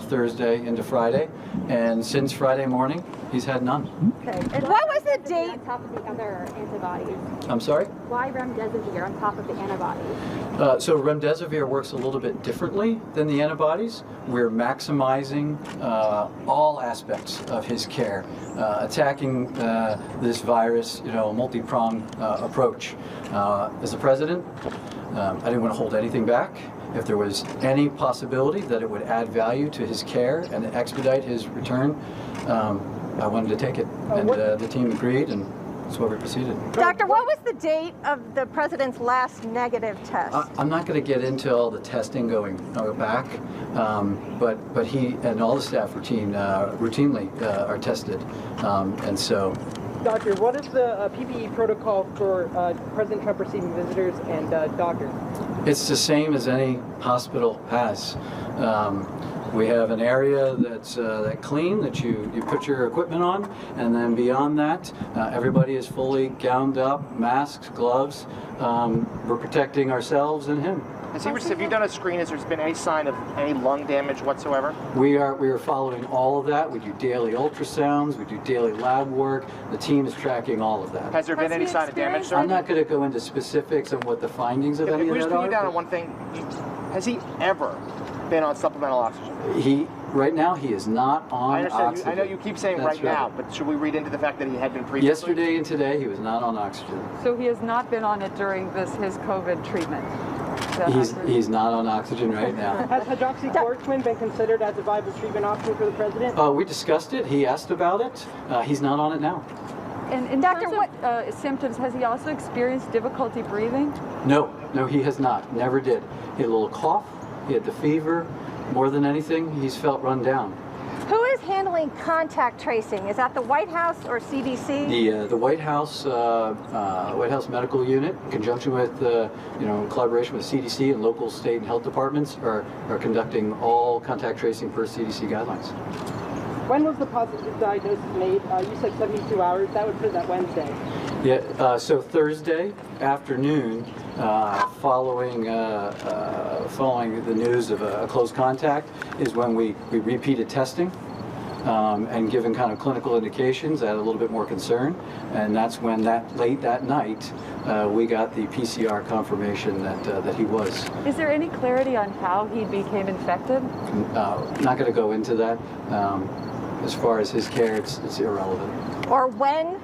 Thursday into Friday, and since Friday morning, he's had none. Okay. And what was the date? On top of the other antibodies. I'm sorry? Why remdesivir on top of the antibodies? So remdesivir works a little bit differently than the antibodies. We're maximizing all aspects of his care, attacking this virus, a multi-pronged approach. As the president, I didn't want to hold anything back. If there was any possibility that it would add value to his care and expedite his return, I wanted to take it. And the team agreed, and that's why we proceeded. Doctor, what was the date of the president's last negative test? I'm not going to get into all the testing going back, but he and all the staff routinely are tested, and so. Doctor, what is the PPE protocol for President Trump receiving visitors and doctors? It's the same as any hospital has. We have an area that's clean that you put your equipment on, and then beyond that, everybody is fully gowned up, masks, gloves. We're protecting ourselves and him. Have you done a screen? Has there been any sign of any lung damage whatsoever? We are following all of that. We do daily ultrasounds. We do daily lab work. The team is tracking all of that. Has there been any sign of damage, sir? I'm not going to go into specifics on what the findings of any of that are. If we just put you down on one thing, has he ever been on supplemental oxygen? Right now, he is not on oxygen. I know you keep saying right now, but should we read into the fact that he had been previously? Yesterday and today, he was not on oxygen. So he has not been on it during his COVID treatment? He's not on oxygen right now. Has hydroxychloroquine been considered as a viable treatment option for the president? We discussed it. He asked about it. He's not on it now. And in terms of symptoms, has he also experienced difficulty breathing? No, he has not. Never did. He had a little cough. He had the fever. More than anything, he's felt run down. Who is handling contact tracing? Is that the White House or CDC? The White House Medical Unit, in conjunction with collaboration with CDC and local, state, and health departments, are conducting all contact tracing per CDC guidelines. When was the positive diagnosis made? You said 72 hours. That would put that Wednesday. Yeah. So Thursday afternoon, following the news of a close contact, is when we repeated testing. And given kind of clinical indications, that a little bit more concern, and that's when late that night we got the PCR confirmation that he was. Is there any clarity on how he became infected? Not going to go into that. As far as his care, it's irrelevant. Or when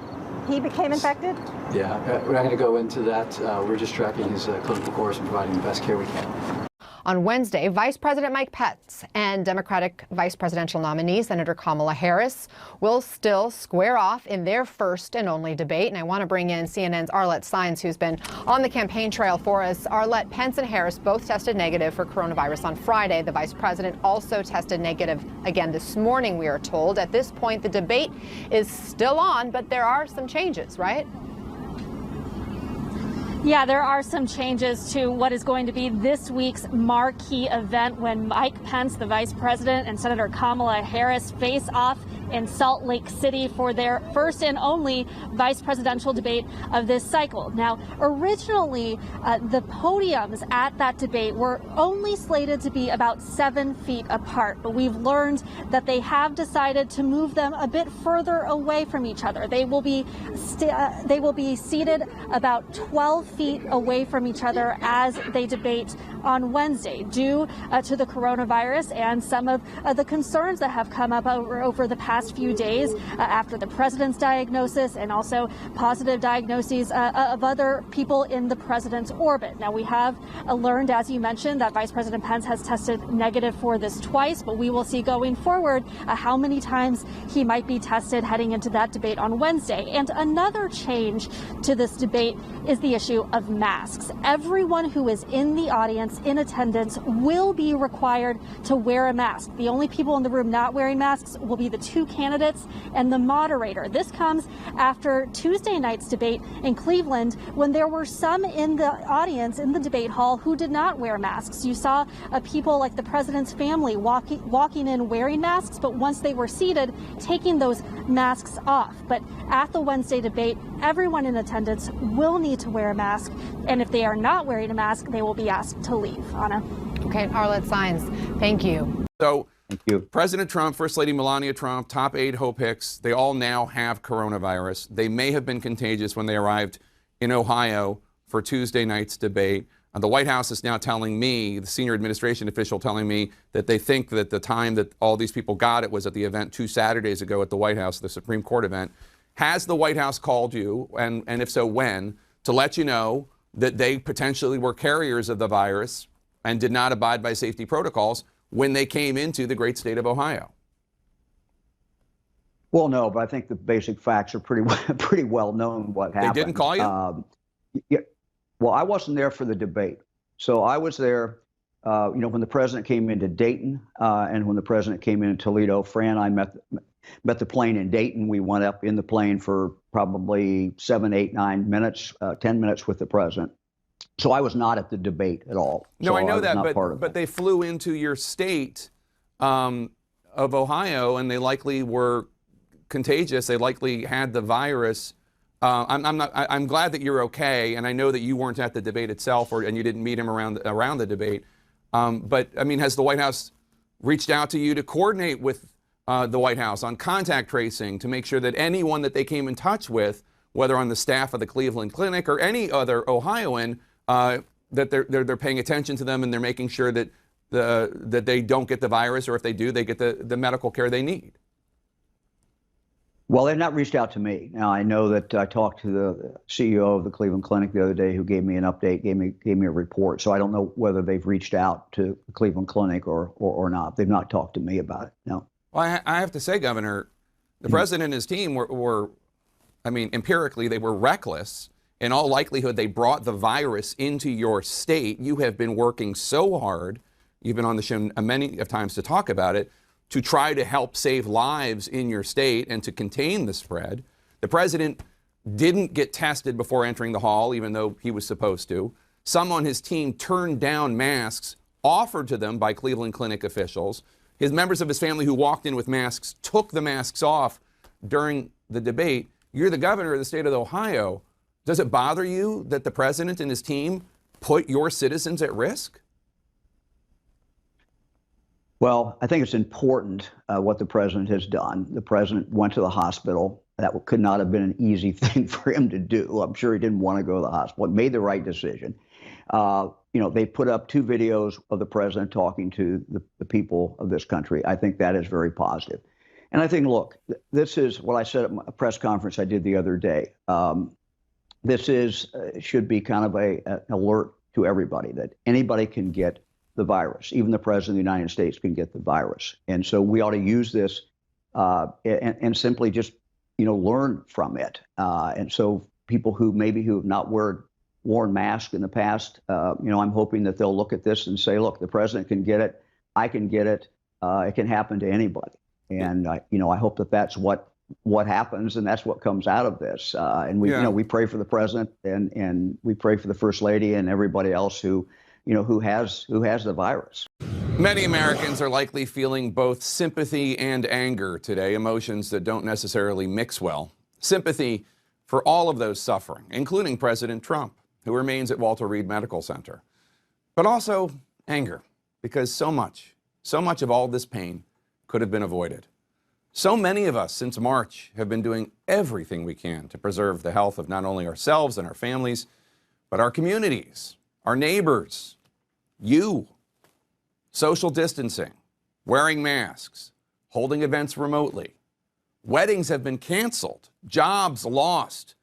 he became infected? Yeah, we're not going to go into that. We're just tracking his clinical course and providing the best care we can. On Wednesday, Vice President Mike Pence and Democratic vice presidential nominee Senator Kamala Harris will still square off in their first and only debate. And I want to bring in CNN's Arlette Saenz, who's been on the campaign trail for us. Arlette, Pence and Harris both tested negative for coronavirus on Friday. The vice president also tested negative again this morning, we are told. At this point, the debate is still on, but there are some changes, right? Yeah, there are some changes to what is going to be this week's marquee event when Mike Pence, the vice president, and Senator Kamala Harris face off in Salt Lake City for their first and only vice presidential debate of this cycle. Now, originally, the podiums at that debate were only slated to be about 7 feet apart, but we've learned that they have decided to move them a bit further away from each other. They will be seated about 12 feet away from each other as they debate on Wednesday, due to the coronavirus and some of the concerns that have come up over the past few days after the president's diagnosis and also positive diagnoses of other people in the president's orbit. Now, we have learned, as you mentioned, that Vice President Pence has tested negative for this twice, but we will see going forward how many times he might be tested heading into that debate on Wednesday. And another change to this debate is the issue of masks. Everyone who is in the audience, in attendance, will be required to wear a mask. The only people in the room not wearing masks will be the two candidates and the moderator. This comes after Tuesday night's debate in Cleveland, when there were some in the audience in the debate hall who did not wear masks. You saw people like the president's family walking in wearing masks, but once they were seated, taking those masks off. But at the Wednesday debate, everyone in attendance will need to wear a mask, and if they are not wearing a mask, they will be asked to leave. Anna. Okay, Arlette Saenz, thank you. So, President Trump, First Lady Melania Trump, top aide Hope Hicks, they all now have coronavirus. They may have been contagious when they arrived in Ohio for Tuesday night's debate. The White House is now telling me, the senior administration official telling me, that they think that the time that all these people got it was at the event 2 Saturdays ago at the White House, the Supreme Court event. Has the White House called you, and if so, when, to let you know that they potentially were carriers of the virus and did not abide by safety protocols when they came into the great state of Ohio? Well, no, but I think the basic facts are pretty well known what happened. They didn't call you? Yeah. Well, I wasn't there for the debate. So I was there, when the president came into Dayton and when the president came into Toledo. Fran and I met the plane in Dayton. We went up in the plane for probably 7, 8, 9 minutes, 10 minutes with the president. So I was not at the debate at all. No, so I know that, but they flew into your state of Ohio, and they likely were contagious. They likely had the virus. I'm glad that you're okay, and I know that you weren't at the debate itself, and you didn't meet him around the debate. But I mean, has the White House reached out to you to coordinate with the White House on contact tracing to make sure that anyone that they came in touch with, whether on the staff of the Cleveland Clinic or any other Ohioan, that they're paying attention to them and they're making sure that that they don't get the virus, or if they do, they get the medical care they need? Well, they've not reached out to me. Now, I know that I talked to the CEO of the Cleveland Clinic the other day, who gave me an update, gave me a report. So I don't know whether they've reached out to the Cleveland Clinic or not. They've not talked to me about it, no. Well, I have to say, Governor, the president and his team were, I mean, empirically, they were reckless. In all likelihood, they brought the virus into your state. You have been working so hard, you've been on the show many times to talk about it, to try to help save lives in your state and to contain the spread. The president didn't get tested before entering the hall, even though he was supposed to. Some on his team turned down masks offered to them by Cleveland Clinic officials. His members of his family who walked in with masks took the masks off during the debate. You're the governor of the state of Ohio. Does it bother you that the president and his team put your citizens at risk? Well, I think it's important what the president has done. The president went to the hospital. That could not have been an easy thing for him to do. I'm sure he didn't want to go to the hospital. He made the right decision. They put up 2 videos of the president talking to the people of this country. I think that is very positive. And I think, look, this is what I said at a press conference I did the other day. This should be kind of an alert to everybody that anybody can get the virus. Even the president of the United States can get the virus. And so we ought to use this and simply just, learn from it. And so people who have not worn masks in the past, I'm hoping that they'll look at this and say, look, the president can get it. I can get it. It can happen to anybody. And, I hope that that's what happens and that's what comes out of this. And we pray for the president and we pray for the first lady and everybody else who has the virus. Many Americans are likely feeling both sympathy and anger today, emotions that don't necessarily mix well. Sympathy for all of those suffering, including President Trump, who remains at Walter Reed Medical Center. But also anger, because so much of all this pain could have been avoided. So many of us since March have been doing everything we can to preserve the health of not only ourselves and our families, but our communities, our neighbors, you. Social distancing, wearing masks, holding events remotely. Weddings have been canceled, jobs lost.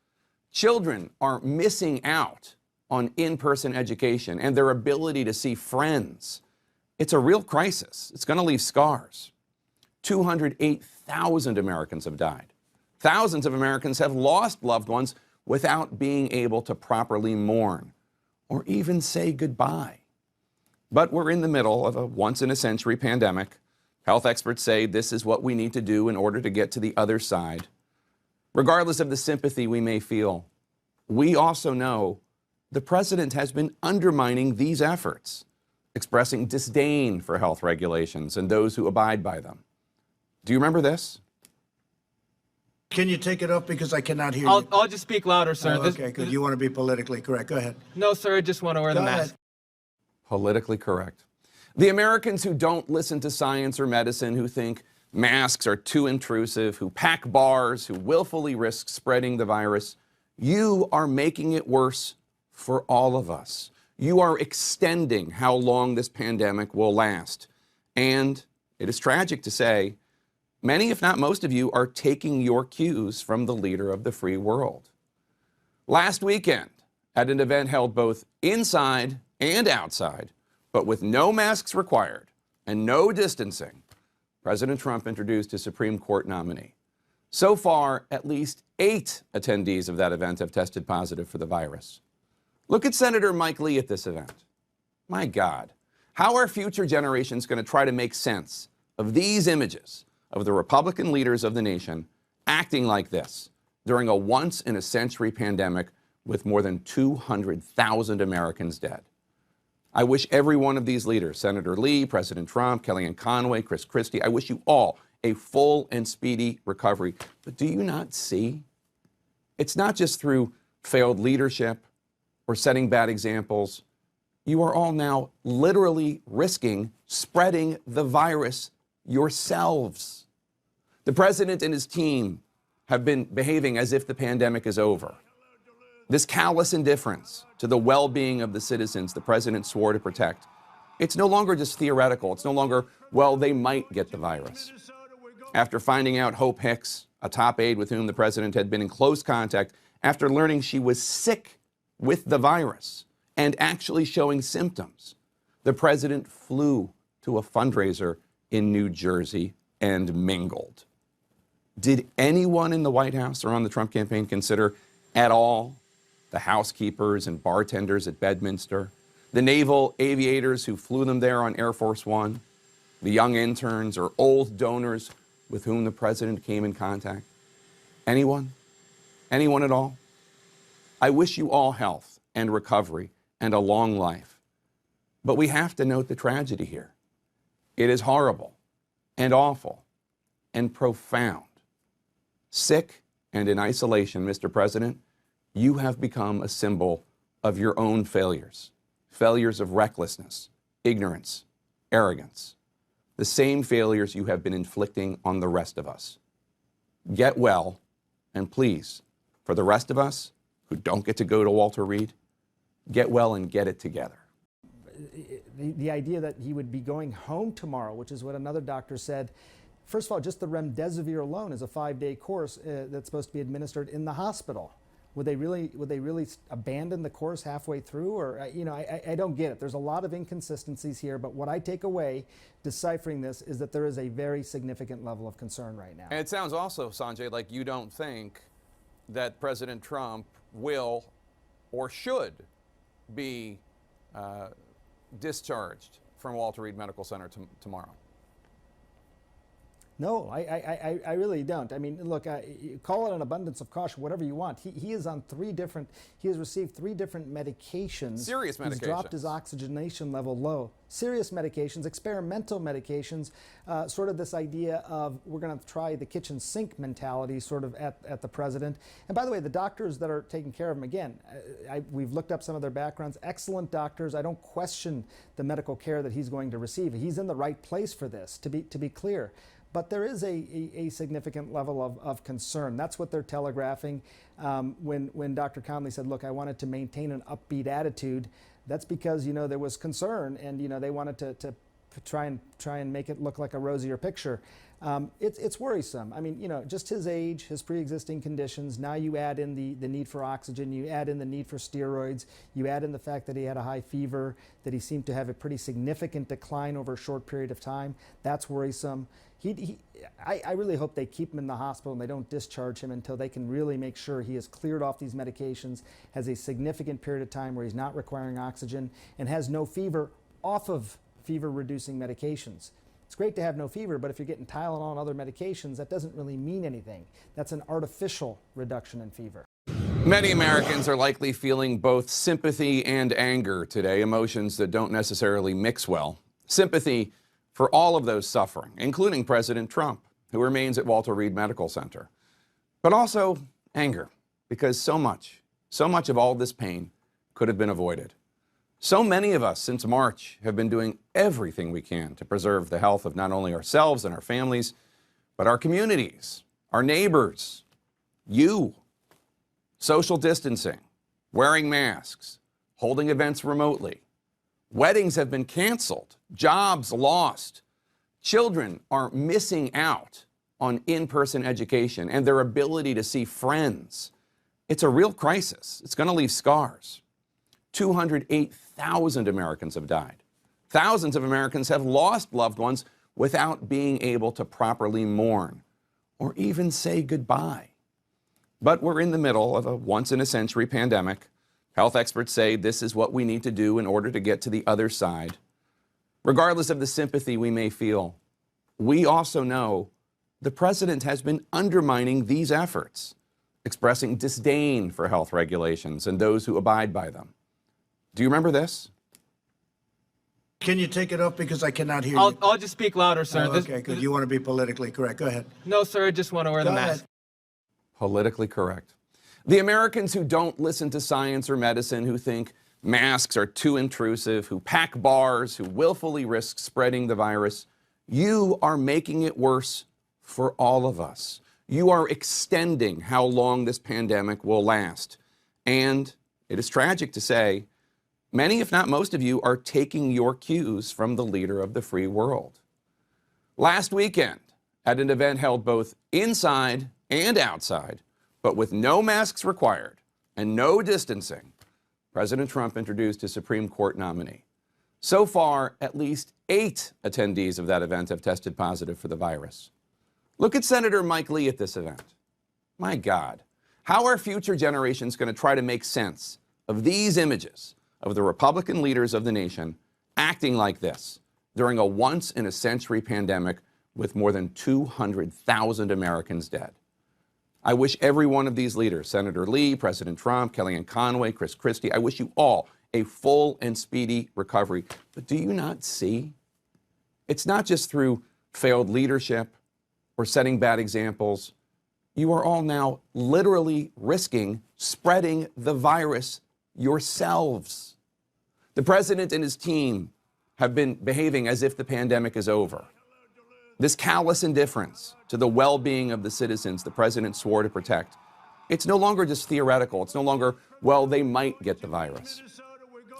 Children are missing out on in-person education and their ability to see friends. It's a real crisis. It's going to leave scars. 208,000 Americans have died. Thousands of Americans have lost loved ones without being able to properly mourn or even say goodbye. But we're in the middle of a once-in-a-century pandemic. Health experts say this is what we need to do in order to get to the other side. Regardless of the sympathy we may feel, we also know the president has been undermining these efforts, expressing disdain for health regulations and those who abide by them. Do you remember this? Can you take it up because I cannot hear you? I'll just speak louder, sir. Oh, okay, good. You want to be politically correct. Go ahead. No, sir, I just want to wear the mask. Politically correct. The Americans who don't listen to science or medicine, who think masks are too intrusive, who pack bars, who willfully risk spreading the virus, you are making it worse for all of us. You are extending how long this pandemic will last. And it is tragic to say, many, if not most of you, are taking your cues from the leader of the free world. Last weekend, at an event held both inside and outside, but with no masks required and no distancing, President Trump introduced his Supreme Court nominee. So far, at least 8 attendees of that event have tested positive for the virus. Look at Senator Mike Lee at this event. My God, how are future generations going to try to make sense of these images of the Republican leaders of the nation acting like this during a once-in-a-century pandemic with more than 200,000 Americans dead? I wish every one of these leaders, Senator Lee, President Trump, Kellyanne Conway, Chris Christie, I wish you all a full and speedy recovery. But do you not see? It's not just through failed leadership or setting bad examples. You are all now literally risking spreading the virus yourselves. The president and his team have been behaving as if the pandemic is over. This callous indifference to the well-being of the citizens the president swore to protect, it's no longer just theoretical. It's no longer, well, they might get the virus. After finding out Hope Hicks, a top aide with whom the president had been in close contact, after learning she was sick with the virus and actually showing symptoms, the president flew to a fundraiser in New Jersey and mingled. Did anyone in the White House or on the Trump campaign consider at all the housekeepers and bartenders at Bedminster, the naval aviators who flew them there on Air Force One, the young interns or old donors with whom the president came in contact? Anyone? Anyone at all? I wish you all health and recovery and a long life. But we have to note the tragedy here. It is horrible and awful and profound. Sick and in isolation, Mr. President, you have become a symbol of your own failures. Failures of recklessness, ignorance, arrogance. The same failures you have been inflicting on the rest of us. Get well, and please, for the rest of us who don't get to go to Walter Reed, get well and get it together. The idea that he would be going home tomorrow, which is what another doctor said. First of all, just the remdesivir alone is a 5-day course that's supposed to be administered in the hospital. Would they really abandon the course halfway through? Or, I don't get it. There's a lot of inconsistencies here, but what I take away deciphering this is that there is a very significant level of concern right now. And it sounds also, Sanjay, like you don't think that President Trump will or should be discharged from Walter Reed Medical Center tomorrow. No, I really don't. I mean, look, call it an abundance of caution, whatever you want. He is on he has received 3 different medications. Serious medications. He's dropped his oxygenation level low. Serious medications, experimental medications, sort of this idea of we're going to try the kitchen sink mentality sort of at the president. And by the way, the doctors that are taking care of him, again, we've looked up some of their backgrounds, excellent doctors. I don't question the medical care that he's going to receive. He's in the right place for this, to be clear. But there is a significant level of concern. That's what they're telegraphing. When Dr. Conley said, look, I wanted to maintain an upbeat attitude, that's because, there was concern and, they wanted to try and make it look like a rosier picture. It's worrisome. I mean, just his age, his pre-existing conditions, now you add in the need for oxygen, you add in the need for steroids, you add in the fact that he had a high fever, that he seemed to have a pretty significant decline over a short period of time. That's worrisome. I really hope they keep him in the hospital and they don't discharge him until they can really make sure he is cleared off these medications, has a significant period of time where he's not requiring oxygen, and has no fever off of fever-reducing medications. It's great to have no fever, but if you're getting Tylenol and other medications, that doesn't really mean anything. That's an artificial reduction in fever. Many Americans are likely feeling both sympathy and anger today, emotions that don't necessarily mix well. Sympathy for all of those suffering, including President Trump, who remains at Walter Reed Medical Center. But also anger, because so much of all this pain could have been avoided. So many of us since March have been doing everything we can to preserve the health of not only ourselves and our families, but our communities, our neighbors, you. Social distancing, wearing masks, holding events remotely. Weddings have been canceled, jobs lost. Children are missing out on in-person education and their ability to see friends. It's a real crisis. It's going to leave scars. 208,000 Americans have died. Thousands of Americans have lost loved ones without being able to properly mourn or even say goodbye. But we're in the middle of a once-in-a-century pandemic. Health experts say this is what we need to do in order to get to the other side. Regardless of the sympathy we may feel, we also know the president has been undermining these efforts, expressing disdain for health regulations and those who abide by them. Do you remember this? Can you take it up because I cannot hear you? I'll just speak louder, sir. Oh, okay, good. You want to be politically correct. Go ahead. No, sir, I just want to wear the Go mask. ahead. Politically correct. The Americans who don't listen to science or medicine, who think masks are too intrusive, who pack bars, who willfully risk spreading the virus, you are making it worse for all of us. You are extending how long this pandemic will last. And it is tragic to say, many, if not most of you, are taking your cues from the leader of the free world. Last weekend, at an event held both inside and outside, but with no masks required and no distancing, President Trump introduced his Supreme Court nominee. So far, at least 8 attendees of that event have tested positive for the virus. Look at Senator Mike Lee at this event. My God, how are future generations going to try to make sense of these images of the Republican leaders of the nation acting like this during a once-in-a-century pandemic with more than 200,000 Americans dead. I wish every one of these leaders, Senator Lee, President Trump, Kellyanne Conway, Chris Christie, I wish you all a full and speedy recovery. But do you not see? It's not just through failed leadership or setting bad examples. You are all now literally risking spreading the virus yourselves. The president and his team have been behaving as if the pandemic is over. This callous indifference to the well-being of the citizens the president swore to protect, it's no longer just theoretical. It's no longer, well, they might get the virus.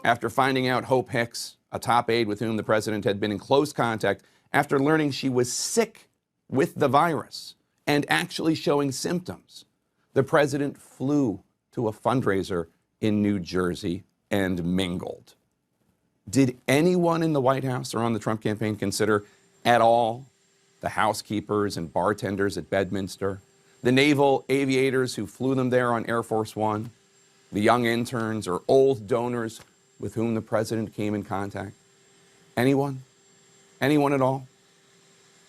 After finding out Hope Hicks, a top aide with whom the president had been in close contact, after learning she was sick with the virus and actually showing symptoms, the president flew to a fundraiser in New Jersey and mingled. Did anyone in the White House or on the Trump campaign consider at all the housekeepers and bartenders at Bedminster, the naval aviators who flew them there on Air Force One, the young interns or old donors with whom the president came in contact? Anyone? Anyone at all?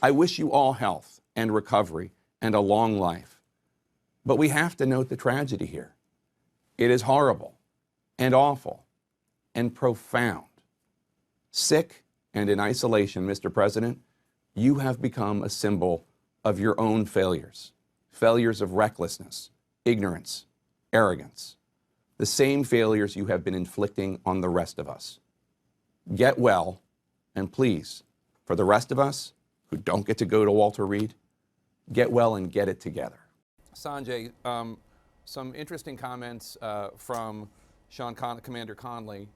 I wish you all health and recovery and a long life. But we have to note the tragedy here. It is horrible and awful and profound. Sick and in isolation, Mr. President, you have become a symbol of your own failures. Failures of recklessness, ignorance, arrogance. The same failures you have been inflicting on the rest of us. Get well, and please, for the rest of us who don't get to go to Walter Reed, get well and get it together. Sanjay, some interesting comments from Commander Conley,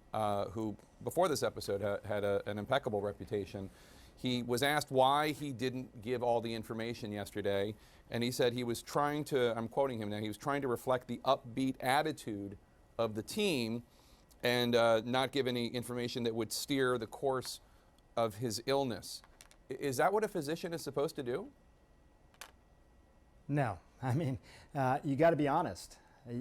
who before this episode had an impeccable reputation. He was asked why he didn't give all the information yesterday, and he said he was trying to, I'm quoting him now, he was trying to reflect the upbeat attitude of the team and not give any information that would steer the course of his illness. Is that what a physician is supposed to do? No. I mean, you got to be honest.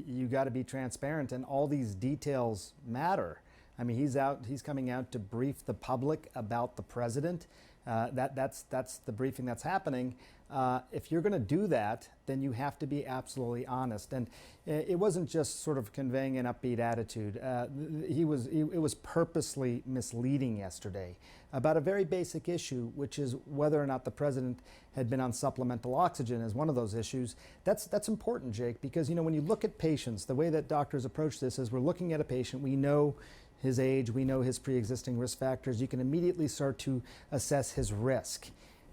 You got to be transparent, and all these details matter. I mean, he's coming out to brief the public about the president. That's the briefing that's happening. If you're going to do that, then you have to be absolutely honest. And it wasn't just sort of conveying an upbeat attitude. It was purposely misleading yesterday about a very basic issue, which is whether or not the president had been on supplemental oxygen as one of those issues. That's important, Jake, because when you look at patients, the way that doctors approach this is we're looking at a patient, we know his age, we know his pre-existing risk factors. You can immediately start to assess his risk.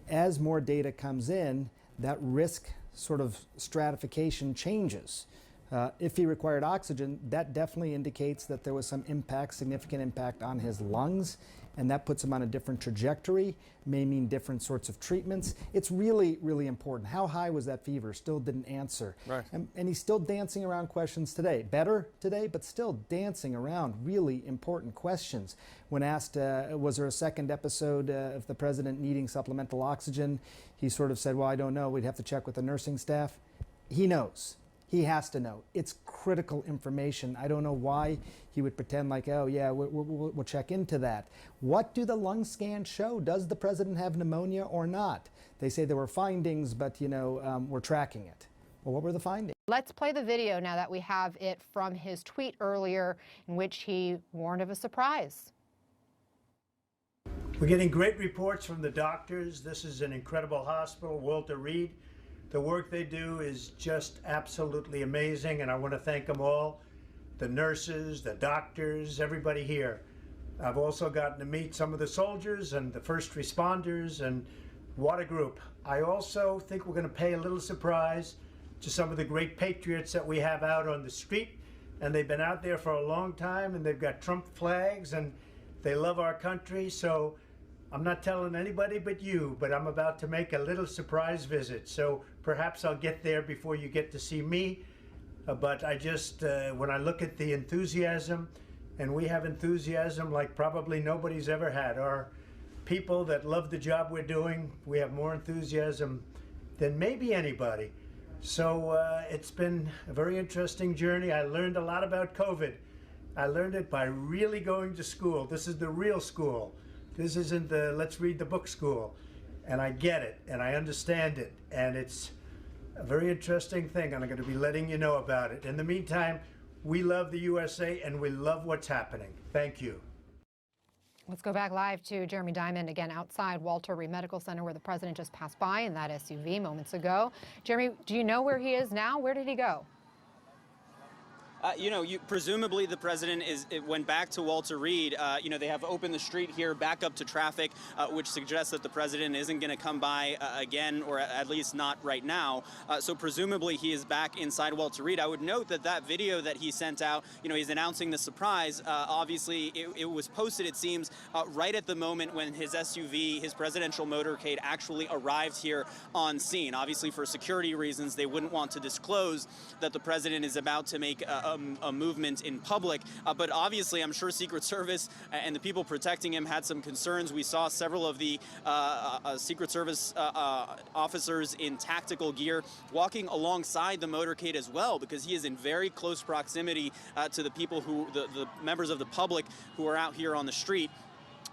As more data comes in, that risk sort of stratification changes. If he required oxygen, that definitely indicates that there was some impact, significant impact on his lungs, and that puts him on a different trajectory, may mean different sorts of treatments. It's really, really important. How high was that fever? Still didn't answer. Right. And he's still dancing around questions today. Better today, but still dancing around really important questions. When asked, was there a second episode of the president needing supplemental oxygen, he sort of said, well, I don't know. We'd have to check with the nursing staff. He knows. He has to know. It's critical information. I don't know why he would pretend like, oh, yeah, we'll check into that. What do the lung scans show? Does the president have pneumonia or not? They say there were findings, but, we're tracking it. Well, what were the findings? Let's play the video now that we have it from his tweet earlier in which he warned of a surprise. We're getting great reports from the doctors. This is an incredible hospital, Walter Reed. The work they do is just absolutely amazing, and I want to thank them all, the nurses, the doctors, everybody here. I've also gotten to meet some of the soldiers and the first responders, and what a group. I also think we're going to pay a little surprise to some of the great patriots that we have out on the street, and they've been out there for a long time, and they've got Trump flags, and they love our country, so I'm not telling anybody but you, but I'm about to make a little surprise visit. So perhaps I'll get there before you get to see me. But I just, when I look at the enthusiasm, and we have enthusiasm like probably nobody's ever had. Our people that love the job we're doing, we have more enthusiasm than maybe anybody. So it's been a very interesting journey. I learned a lot about COVID. I learned it by really going to school. This is the real school. This isn't the let's read the book school. And I get it, and I understand it, and it's a very interesting thing, and I'm going to be letting you know about it. In the meantime, we love the USA, and we love what's happening. Thank you. Let's go back live to Jeremy Diamond again outside Walter Reed Medical Center, where the president just passed by in that SUV moments ago. Jeremy, do you know where he is now? Where did he go? Presumably the president went back to Walter Reed. They have opened the street here back up to traffic, which suggests that the president isn't going to come by again, or at least not right now. So presumably he is back inside Walter Reed. I would note that video that he sent out, he's announcing the surprise. Obviously, it was posted, it seems, right at the moment when his SUV, his presidential motorcade, actually arrived here on scene. Obviously, for security reasons, they wouldn't want to disclose that the president is about to make a movement in public, but obviously I'm sure Secret Service and the people protecting him had some concerns. We saw several of the Secret Service officers in tactical gear walking alongside the motorcade as well, because he is in very close proximity to the people the members of the public who are out here on the street.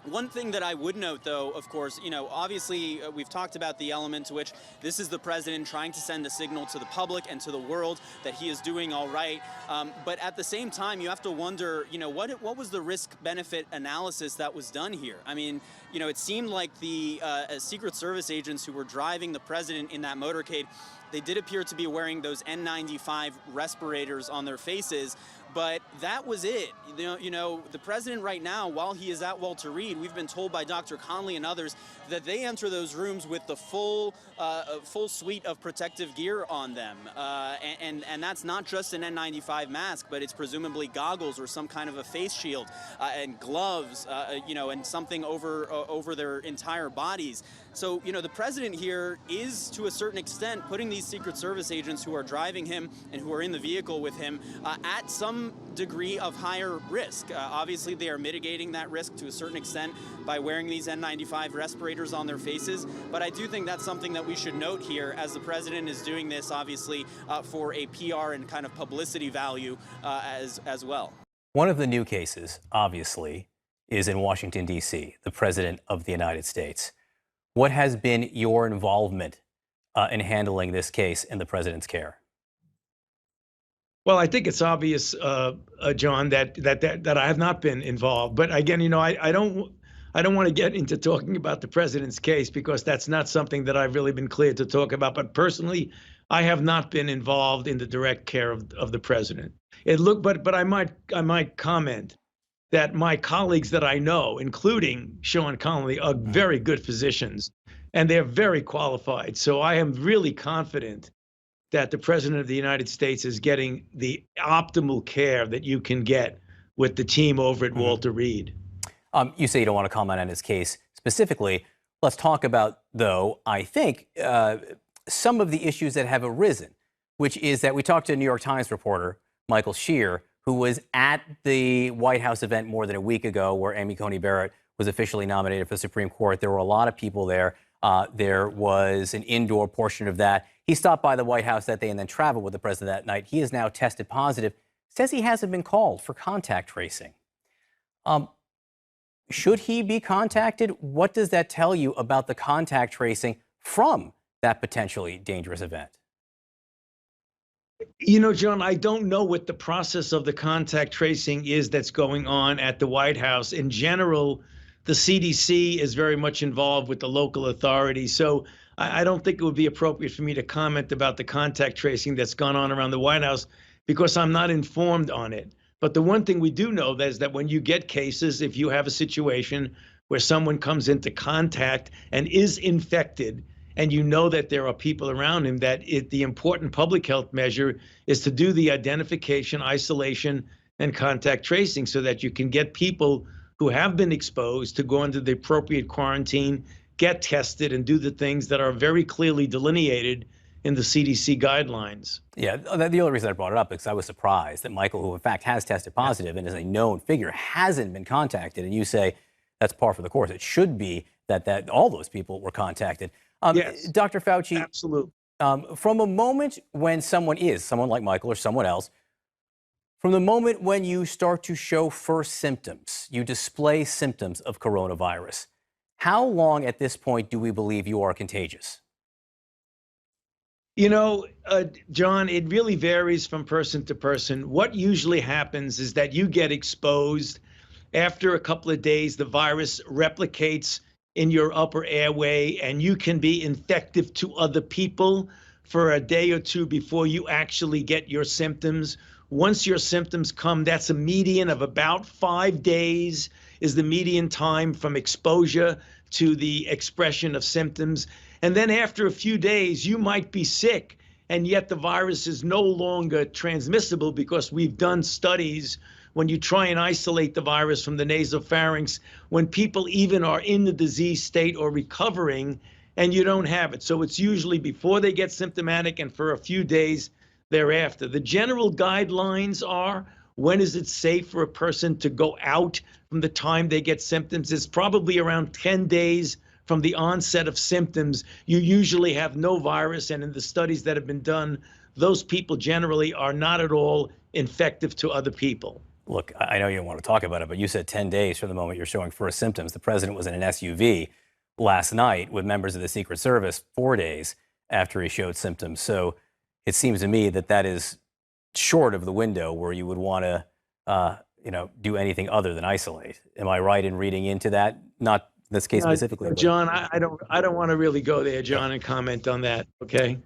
One thing that I would note, though, of course, obviously we've talked about the element to which this is the president trying to send a signal to the public and to the world that he is doing all right. But at the same time, you have to wonder, what was the risk-benefit analysis that was done here? I mean, it seemed like the Secret Service agents who were driving the president in that motorcade, they did appear to be wearing those N95 respirators on their faces, but that was it. The president right now, while he is at Walter Reed, we've been told by Dr. Conley and others that they enter those rooms with the full suite of protective gear on them. And that's not just an N95 mask, but it's presumably goggles or some kind of a face shield and gloves, and something over their entire bodies. So, the president here is, to a certain extent, putting these Secret Service agents who are driving him and who are in the vehicle with him at some degree of higher risk. Obviously, they are mitigating that risk to a certain extent by wearing these N95 respirators on their faces. But I do think that's something that we should note here, as the president is doing this, obviously, for a PR and kind of publicity value as well. One of the new cases, obviously, is in Washington, D.C., the President of the United States. What has been your involvement in handling this case in the president's care? Well, I think it's obvious, John, that I have not been involved. But again, I don't want to get into talking about the president's case, because that's not something that I've really been clear to talk about. But personally, I have not been involved in the direct care of the president. But I might comment that my colleagues that I know, including Sean Conley, are very good physicians, and they're very qualified. So I am really confident that the president of the United States is getting the optimal care that you can get with the team over at Walter Reed. You say you don't want to comment on his case specifically. Let's talk about, though, I think, some of the issues that have arisen, which is that we talked to a New York Times reporter, Michael Shear, who was at the White House event more than a week ago where Amy Coney Barrett was officially nominated for the Supreme Court. There were a lot of people there. There was an indoor portion of that. He stopped by the White House that day and then traveled with the president that night. He is now tested positive, says he hasn't been called for contact tracing. Should he be contacted? What does that tell you about the contact tracing from that potentially dangerous event? John, I don't know what the process of the contact tracing is that's going on at the White House. In general, the CDC is very much involved with the local authorities. So I don't think it would be appropriate for me to comment about the contact tracing that's gone on around the White House, because I'm not informed on it. But the one thing we do know is that when you get cases, if you have a situation where someone comes into contact and is infected, and you know that there are people around him, that the important public health measure is to do the identification, isolation, and contact tracing so that you can get people who have been exposed to go into the appropriate quarantine, get tested, and do the things that are very clearly delineated in the CDC guidelines. Yeah, the only reason I brought it up is because I was surprised that Michael, who in fact has tested positive and is a known figure, hasn't been contacted. And you say that's par for the course. It should be that all those people were contacted. Yes, Dr. Fauci, absolutely. From a moment when someone like Michael or someone else, from the moment when you start to show first symptoms, you display symptoms of coronavirus, How long at this point do we believe you are contagious? You know, John, it really varies from person to person. What usually happens is that you get exposed. After a couple of days, the virus replicates in your upper airway, and you can be infective to other people for a day or two before you actually get your symptoms. Once your symptoms come, that's a median of about 5 days is the median time from exposure to the expression of symptoms. And then after a few days, you might be sick, and yet the virus is no longer transmissible because we've done studies when you try and isolate the virus from the nasopharynx, when people even are in the disease state or recovering, and you don't have it. So it's usually before they get symptomatic and for a few days thereafter. The general guidelines are, when is it safe for a person to go out from the time they get symptoms? It's probably around 10 days from the onset of symptoms. You usually have no virus, and in the studies that have been done, those people generally are not at all infective to other people. Look, I know you don't want to talk about it, but you said 10 days from the moment you're showing first symptoms. The president was in an SUV last night with members of the Secret Service 4 days after he showed symptoms. So it seems to me that that is short of the window where you would want to, do anything other than isolate. Am I right in reading into that? Not this case specifically. John, I don't want to really go there, John, and comment on that. Okay.